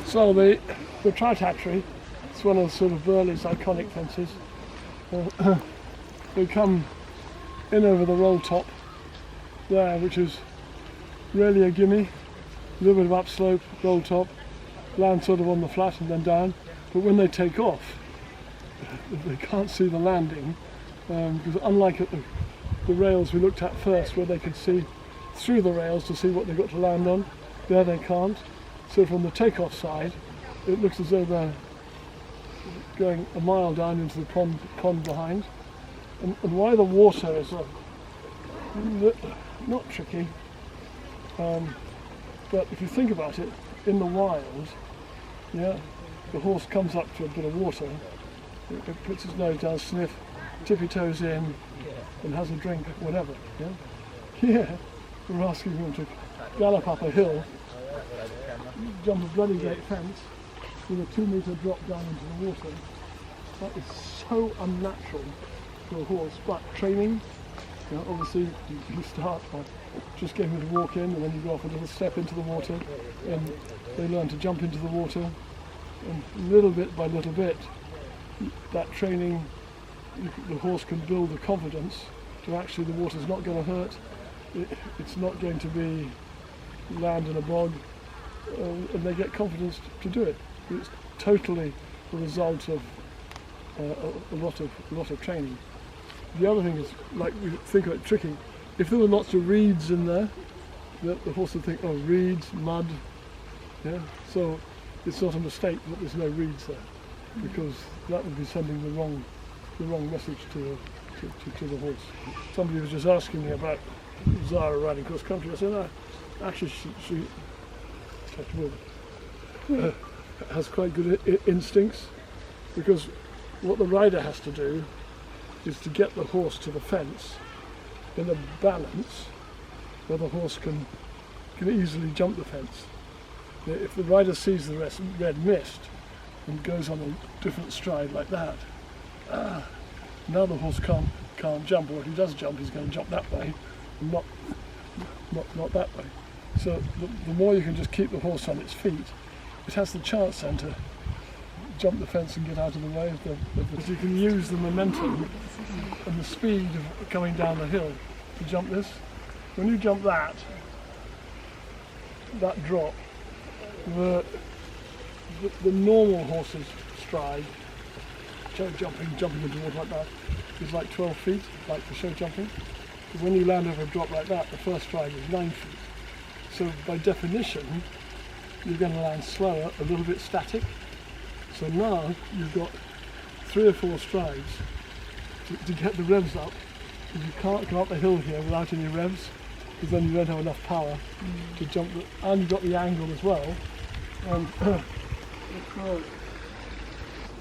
So the trout hatchery, it's one of sort of Burghley's iconic fences. We come in over the roll top there, which is really a gimme. A little bit of upslope, roll top, land sort of on the flat and then down. But when they take off, they can't see the landing, because unlike at the rails we looked at first, where they could see through the rails to see what they've got to land on, there they can't. So from the takeoff side, it looks as though they're going a mile down into the pond behind. And why the water is not tricky, but if you think about it, in the wild, yeah, the horse comes up to a bit of water, it puts his nose down, sniff, tippy toes in, and has a drink, whatever. Yeah? Here, we're asking him to gallop up a hill, jump a bloody great fence with a 2-metre drop down into the water. That is so unnatural for a horse, but training, you know, obviously you start by just getting them to walk in, and then you go off a little step into the water, and they learn to jump into the water, and little bit by little bit, that training, the horse can build the confidence to actually the water's not going to hurt, it's not going to be land in a bog, and they get confidence to do it. It's totally the result of a lot of training. The other thing is, like, we think of it tricky. If there were lots of reeds in there, the horse would think, oh, reeds, mud, yeah. So it's not a mistake that there's no reeds there, because that would be sending the wrong message to the horse. Somebody was just asking me about Zara riding cross country. I said, no, actually she has quite good instincts, because what the rider has to do is to get the horse to the fence in a balance where the horse can easily jump the fence. If the rider sees the red mist and goes on a different stride like that, now the horse can't jump, or if he does jump, he's going to jump that way, and not that way. So the more you can just keep the horse on its feet, it has the chance then to jump the fence and get out of the way of the you can use the momentum and the speed of coming down the hill to jump this. When you jump that drop, the normal horse's stride, jumping into water like that, is like 12 feet, like for show jumping. But when you land over a drop like that, the first stride is 9 feet. So by definition, you're going to land slower, a little bit static. So now you've got 3 or 4 strides to get the revs up. Because you can't go up the hill here without any revs, because then you don't have enough power to jump. And you've got the angle as well. And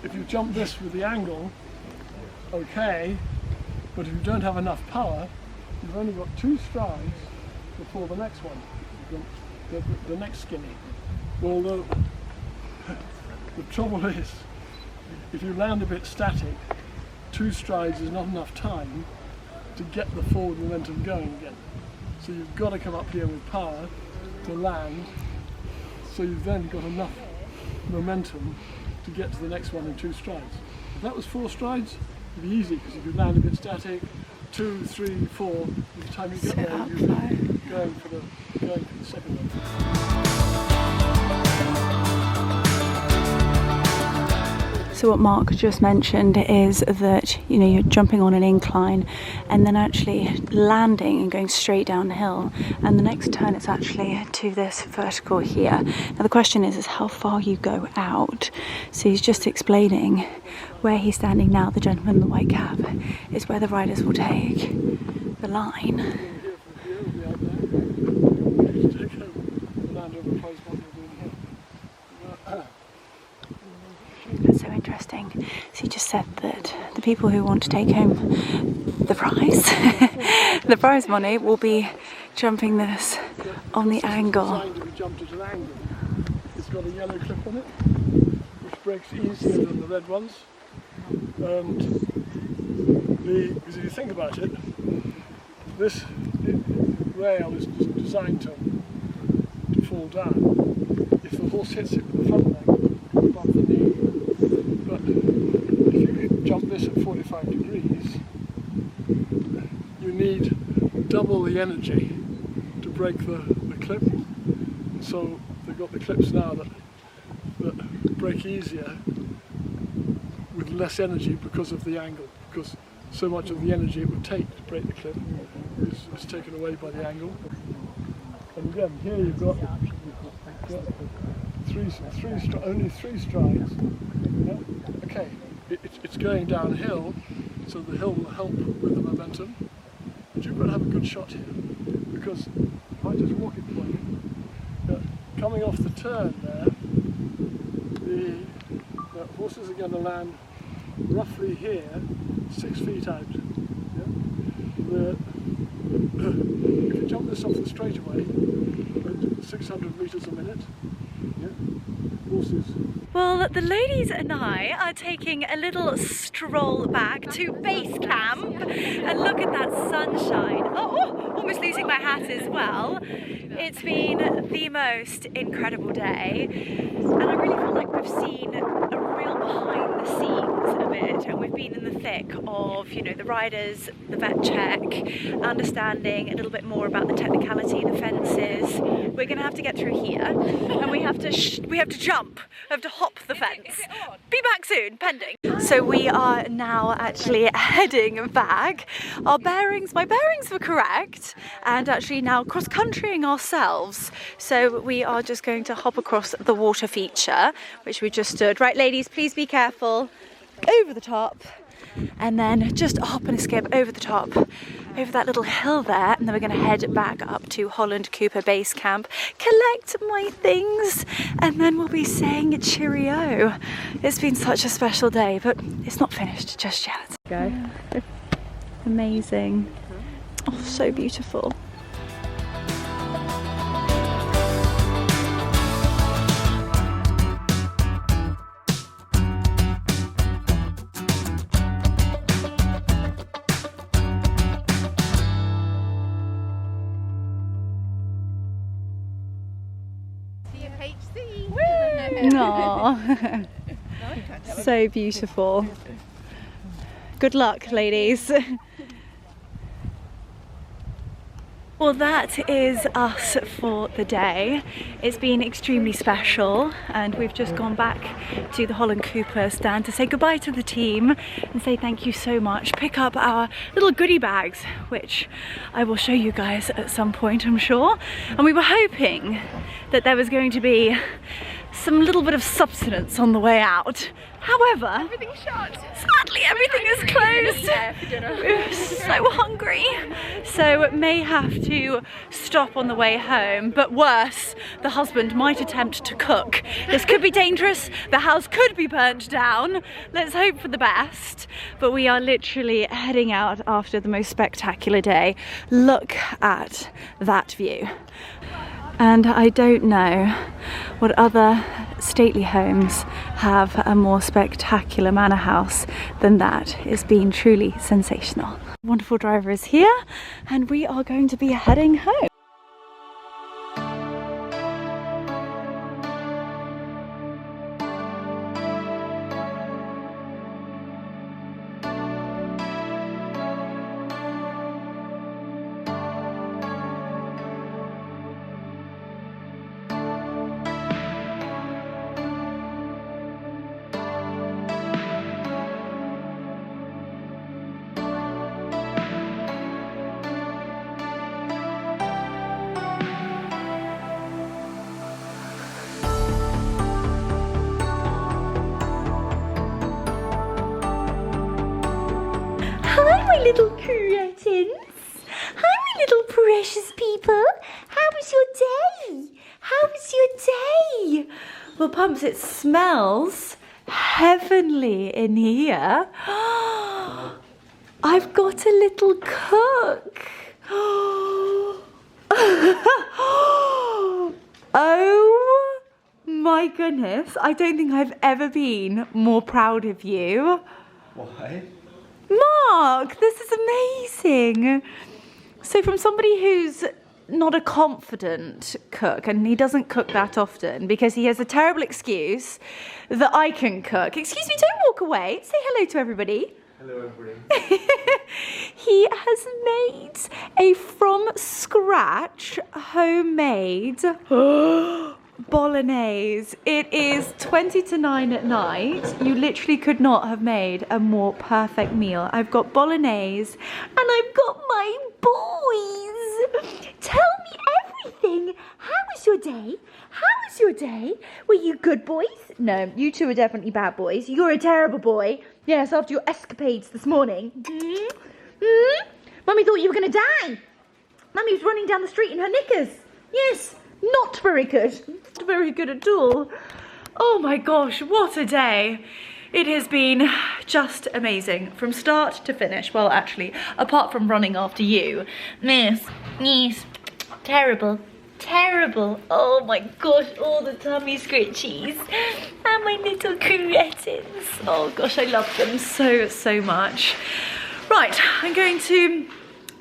if you jump this with the angle, okay, but if you don't have enough power, you've only got 2 strides before the next one, the next skinny. Well, the trouble is, if you land a bit static, 2 strides is not enough time to get the forward momentum going again. So you've got to come up here with power to land, so you've then got enough momentum to get to the next one in 2 strides. If that was 4 strides, it'd be easy, because if you land a bit static, 2, 3, 4, by the time you get there, you're going for the second one. So what Mark just mentioned is that, you know, you're jumping on an incline and then actually landing and going straight downhill, and the next turn it's actually to this vertical here. Now the question is how far you go out. So he's just explaining where he's standing now, the gentleman in the white cap, is where the riders will take the line. That's so interesting. So he just said that the people who want to take home the prize, the prize money, will be jumping this on the angle. It's got a yellow clip on it, which breaks easier than the red ones. And because if you think about it, this rail is designed to fall down. If the horse hits it with the front leg above the knee, but if you jump this at 45 degrees, you need double the energy to break the clip. So they've got the clips now that break easier with less energy because of the angle, because so much of the energy it would take to break the clip is taken away by the angle. And again, here you've got only 3 strides. Yeah? Okay, it's going downhill, so the hill will help with the momentum. But you've got to have a good shot here, because if I just walk it for you, coming off the turn there, the horses are going to land roughly here, 6 feet out. Yeah? If you jump this off the straightaway at 600 metres a minute, yeah, horses. Well, the ladies and I are taking a little stroll back to base camp, and look at that sunshine. Oh, almost losing my hat as well. It's been the most incredible day, and I really feel like we've seen a real behind the scenes of it, and we've been in the thick of, you know, the riders, the vet check, understanding a little bit more about the technicality, the fences. We're going to have to get through here, and we have to jump, we have to hop the fence. Be back soon, pending. So we are now actually heading back. My bearings were correct, and actually now cross-countrying ourselves. So we are just going to hop across the water feature, which we just stood. Right, ladies, please be careful. Over the top, and then just a hop and a skip over the top, over that little hill there, and then we're going to head back up to Holland Cooper Base Camp, collect my things, and then we'll be saying cheerio. It's been such a special day, but it's not finished just yet. Go. Amazing. Oh, so beautiful. Oh, so beautiful. Good luck, ladies. Well, that is us for the day. It's been extremely special, and we've just gone back to the Holland Cooper stand to say goodbye to the team and say thank you so much. Pick up our little goodie bags, which I will show you guys at some point, I'm sure. And we were hoping that there was going to be some little bit of substance on the way out. However, Everything's shut. sadly everything is closed. We're so hungry, so may have to stop on the way home. But worse, the husband might attempt to cook. This could be dangerous. The house could be burnt down. Let's hope for the best. But we are literally heading out after the most spectacular day. Look at that view. And I don't know what other stately homes have a more spectacular manor house than that. It's been truly sensational. Wonderful driver is here, and we are going to be heading home. Hi, my little cretins. Hi, my little precious people. How was your day? How was your day? Well, Pumps, it smells heavenly in here. I've got a little cook. Oh my goodness. I don't think I've ever been more proud of you. Why? Mark, this is amazing. So from somebody who's not a confident cook, and he doesn't cook that often because he has a terrible excuse that I can cook. Excuse me, don't walk away. Say hello to everybody. Hello, everybody. He has made a from scratch homemade bolognese. It is 20 to 9 at night. You literally could not have made a more perfect meal. I've got bolognese and I've got my boys. Tell me everything. How was your day? How was your day? Were you good boys? No, you two are definitely bad boys. You're a terrible boy. Yes, after your escapades this morning. Mummy thought you were going to die. Mummy was running down the street in her knickers. Yes. Not very good. Not very good at all. Oh my gosh, what a day. It has been just amazing from start to finish. Well, actually, apart from running after you. Miss, terrible, terrible. Oh my gosh, all the tummy scritchies. And my little cretins. Oh gosh, I love them so, so much. Right, I'm going to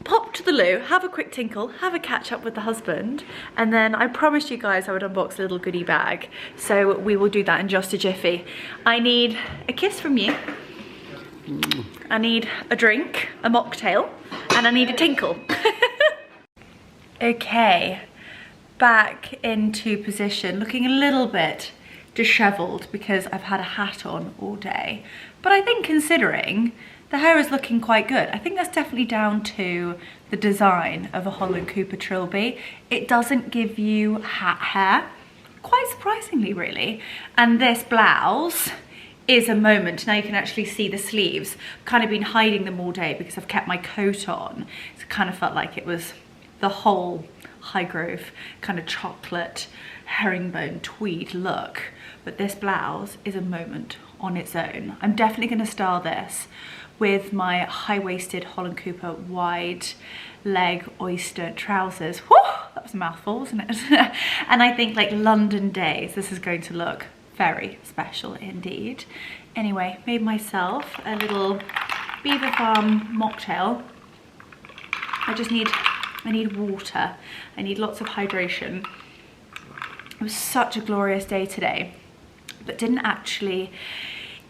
pop to the loo, have a quick tinkle, have a catch up with the husband, and then I promised you guys I would unbox a little goodie bag, so we will do that in just a jiffy. I need a kiss from you, I need a drink, a mocktail, and I need a tinkle. Okay, back into position, looking a little bit dishevelled because I've had a hat on all day, but I think considering the hair is looking quite good. I think that's definitely down to the design of a Holland Cooper trilby. It doesn't give you hat hair, quite surprisingly really. And this blouse is a moment. Now you can actually see the sleeves. Kind of been hiding them all day because I've kept my coat on. So it kind of felt like it was the whole Highgrove kind of chocolate herringbone tweed look. But this blouse is a moment on its own. I'm definitely gonna style this with my high-waisted Holland Cooper wide leg oyster trousers. Whew, that was a mouthful, wasn't it? And I think like London days, this is going to look very special indeed. Anyway, made myself a little Beaver Farm mocktail. I need water. I need lots of hydration. It was such a glorious day today. but didn't actually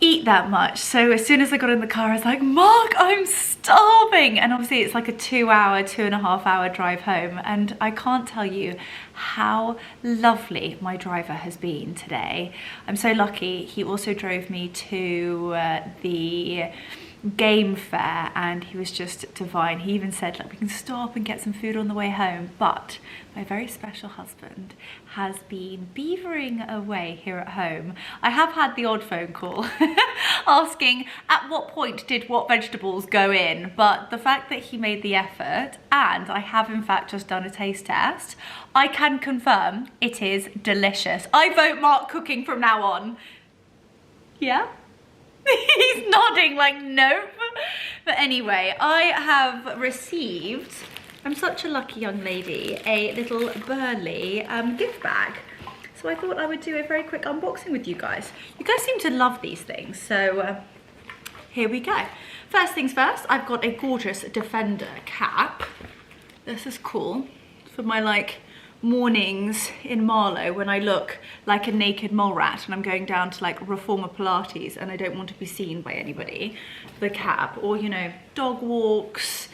eat that much. So as soon as I got in the car, I was like, Mark, I'm starving. And obviously it's like a 2.5 hour drive home. And I can't tell you how lovely my driver has been today. I'm so lucky. He also drove me to the game fair, and he was just divine. He even said, like, we can stop and get some food on the way home. But my very special husband has been beavering away here at home. I have had the odd phone call asking at what point did what vegetables go in, but the fact that he made the effort, and I have in fact just done a taste test, I can confirm it is delicious. I vote Mark cooking from now on. Yeah? He's nodding like nope. But anyway, I have received, I'm such a lucky young lady, a little Burghley gift bag. So I thought I would do a very quick unboxing with you guys. You guys seem to love these things, so here we go. First things first, I've got a gorgeous Defender cap. This is cool for my like mornings in Marlow when I look like a naked mole rat and I'm going down to like reformer Pilates and I don't want to be seen by anybody. The cap, or you know, dog walks,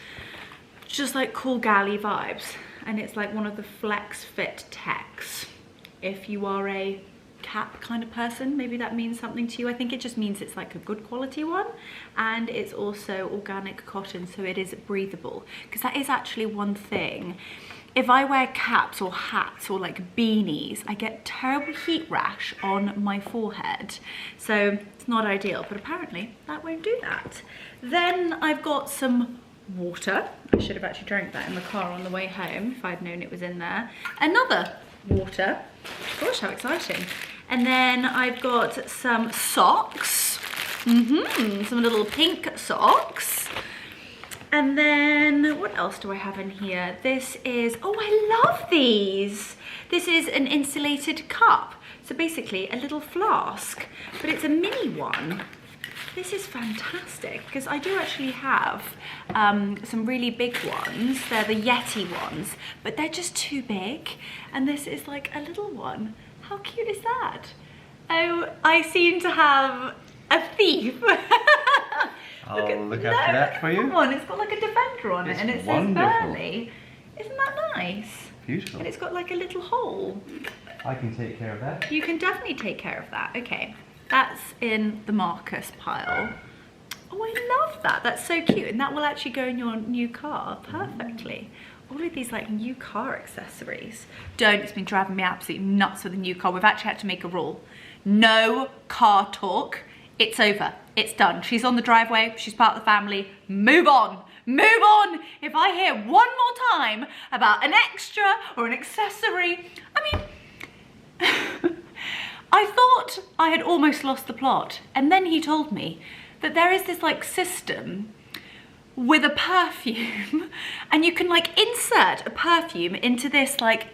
just like cool galley vibes. And it's like one of the Flex Fit techs. If you are a cap kind of person, maybe that means something to you. I think it just means it's like a good quality one, and it's also organic cotton, so it is breathable, because that is actually one thing. If I wear caps or hats or like beanies, I get terrible heat rash on my forehead. So it's not ideal, but apparently that won't do that. Then I've got some water. I should have actually drank that in the car on the way home if I'd known it was in there. Another water. Gosh, how exciting. And then I've got some socks. Some little pink socks. And then what else do I have in here? This is, oh, I love these. This is an insulated cup. So basically a little flask, but it's a mini one. This is fantastic because I do actually have some really big ones. They're the Yeti ones, but they're just too big. And this is like a little one. How cute is that? Oh, I seem to have a thief. I'll look after that for you. Come on, it's got like a Defender on it and it says Burghley. Isn't that nice? Beautiful. And it's got like a little hole. I can take care of that. You can definitely take care of that. Okay, that's in the Marcus pile. Oh, I love that. That's so cute. And that will actually go in your new car perfectly. All of these like new car accessories. It's been driving me absolutely nuts with a new car. We've actually had to make a rule. No car talk. It's over. It's done. She's on the driveway. She's part of the family. Move on. Move on. If I hear one more time about an extra or an accessory, I mean, I thought I had almost lost the plot. And then he told me that there is this like system with a perfume and you can like insert a perfume into this like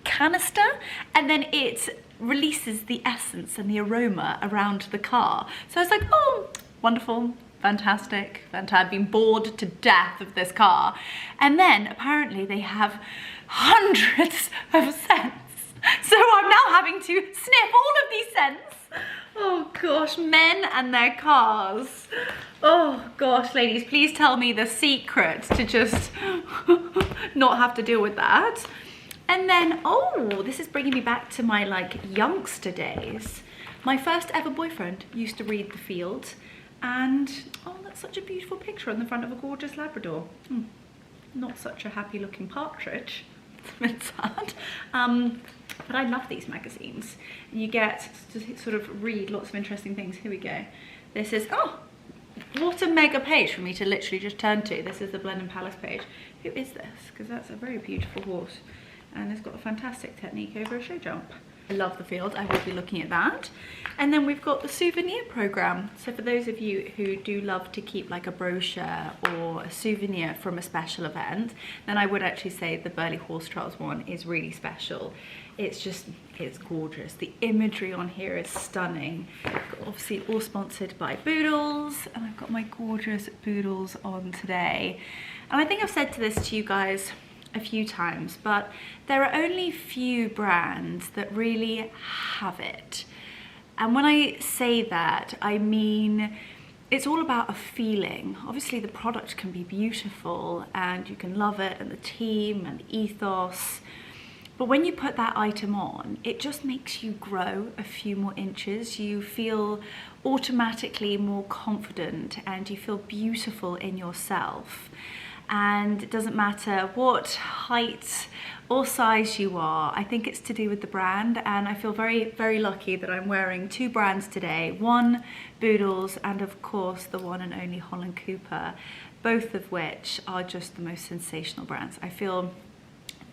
canister and then it releases the essence and the aroma around the car. So I was like, oh, wonderful, fantastic, I've been bored to death of this car. And then apparently they have hundreds of scents. So I'm now having to sniff all of these scents. Oh gosh, men and their cars. Oh gosh, ladies, please tell me the secret to just not have to deal with that. And then, oh, this is bringing me back to my like youngster days. My first ever boyfriend used to read The Field, and oh, that's such a beautiful picture on the front of a gorgeous Labrador. Not such a happy looking partridge. It's a bit sad. But I love these magazines. You get to sort of read lots of interesting things. Here we go. This is, oh, what a mega page for me to literally just turn to. This is the Blenheim Palace page. Who is this? Because that's a very beautiful horse. And it's got a fantastic technique over a show jump. I love The Field, I will be looking at that. And then we've got the souvenir program. So for those of you who do love to keep like a brochure or a souvenir from a special event, then I would actually say the Burghley Horse Trials one is really special. It's gorgeous. The imagery on here is stunning. Obviously all sponsored by Boodles, and I've got my gorgeous Boodles on today. And I think I've said this to you guys a few times, but there are only few brands that really have it. And when I say that, I mean it's all about a feeling. Obviously the product can be beautiful and you can love it, and the team and the ethos, but when you put that item on, it just makes you grow a few more inches. You feel automatically more confident and you feel beautiful in yourself. And it doesn't matter what height or size you are, I think it's to do with the brand. And I feel very, very lucky that I'm wearing two brands today. One, Boodles, and of course the one and only Holland Cooper, both of which are just the most sensational brands. I feel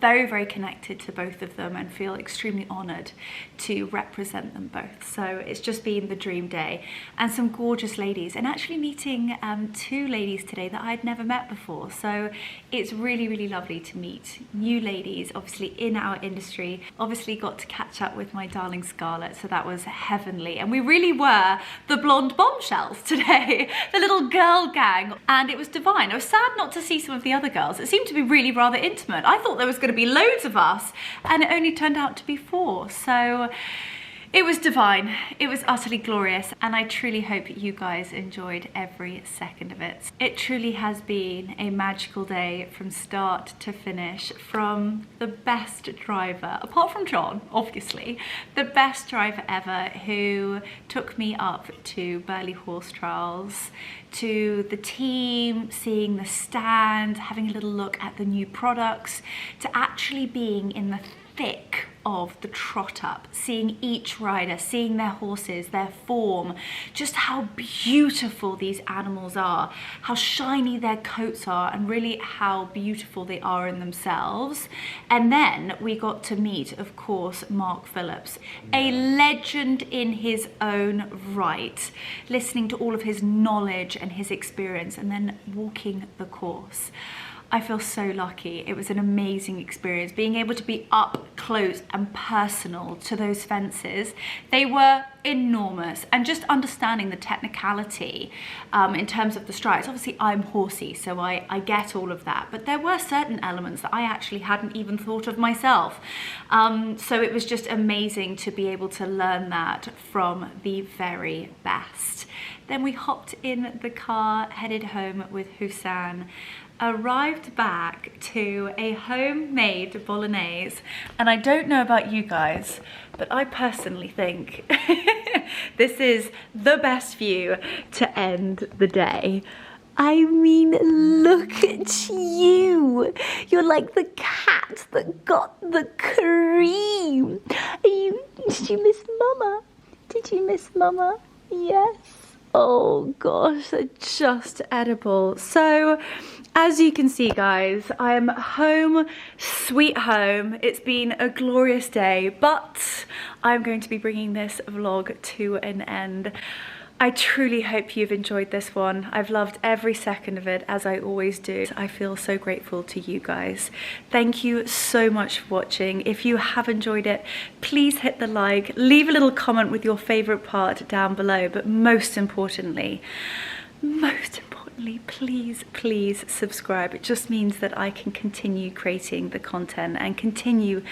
very, very connected to both of them and feel extremely honoured to represent them both. So it's just been the dream day, and some gorgeous ladies, and actually meeting two ladies today that I'd never met before. So it's really, really lovely to meet new ladies, obviously in our industry. Obviously got to catch up with my darling Scarlett, so that was heavenly. And we really were the blonde bombshells today, the little girl gang, and it was divine. I was sad not to see some of the other girls. It seemed to be really rather intimate. I thought there was going to be loads of us, and it only turned out to be 4. So it was divine, it was utterly glorious, and I truly hope you guys enjoyed every second of it. It truly has been a magical day from start to finish, from the best driver, apart from John, obviously, the best driver ever, who took me up to Burghley Horse Trials, to the team, seeing the stand, having a little look at the new products, to actually being in the thick of the trot up, seeing each rider, seeing their horses, their form, just how beautiful these animals are, how shiny their coats are, and really how beautiful they are in themselves. And then we got to meet, of course, Mark Phillips, a legend in his own right, listening to all of his knowledge and his experience, and then walking the course. I feel so lucky. It was an amazing experience being able to be up close and personal to those fences. They were enormous, and just understanding the technicality in terms of the strides. Obviously I'm horsey, so I get all of that, but there were certain elements that I actually hadn't even thought of myself. So it was just amazing to be able to learn that from the very best. Then we hopped in the car, headed home with Hussein, arrived back to a homemade bolognese, and I don't know about you guys, but I personally think this is the best view to end the day. I mean, look at you. You're like the cat that got the cream. Did you miss Mama? Did you miss Mama? Yes. Oh gosh, they're just edible. So, as you can see, guys, I am home, sweet home. It's been a glorious day, but I'm going to be bringing this vlog to an end. I truly hope you've enjoyed this one. I've loved every second of it, as I always do. I feel so grateful to you guys. Thank you so much for watching. If you have enjoyed it, please hit the like, leave a little comment with your favorite part down below, but most importantly, please subscribe. It just means that I can continue creating the content and continue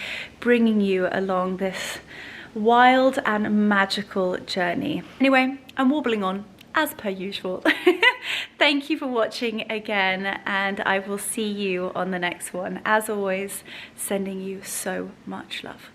bringing you along this wild and magical journey. Anyway, I'm warbling on as per usual. Thank you for watching again, and I will see you on the next one. As always, sending you so much love.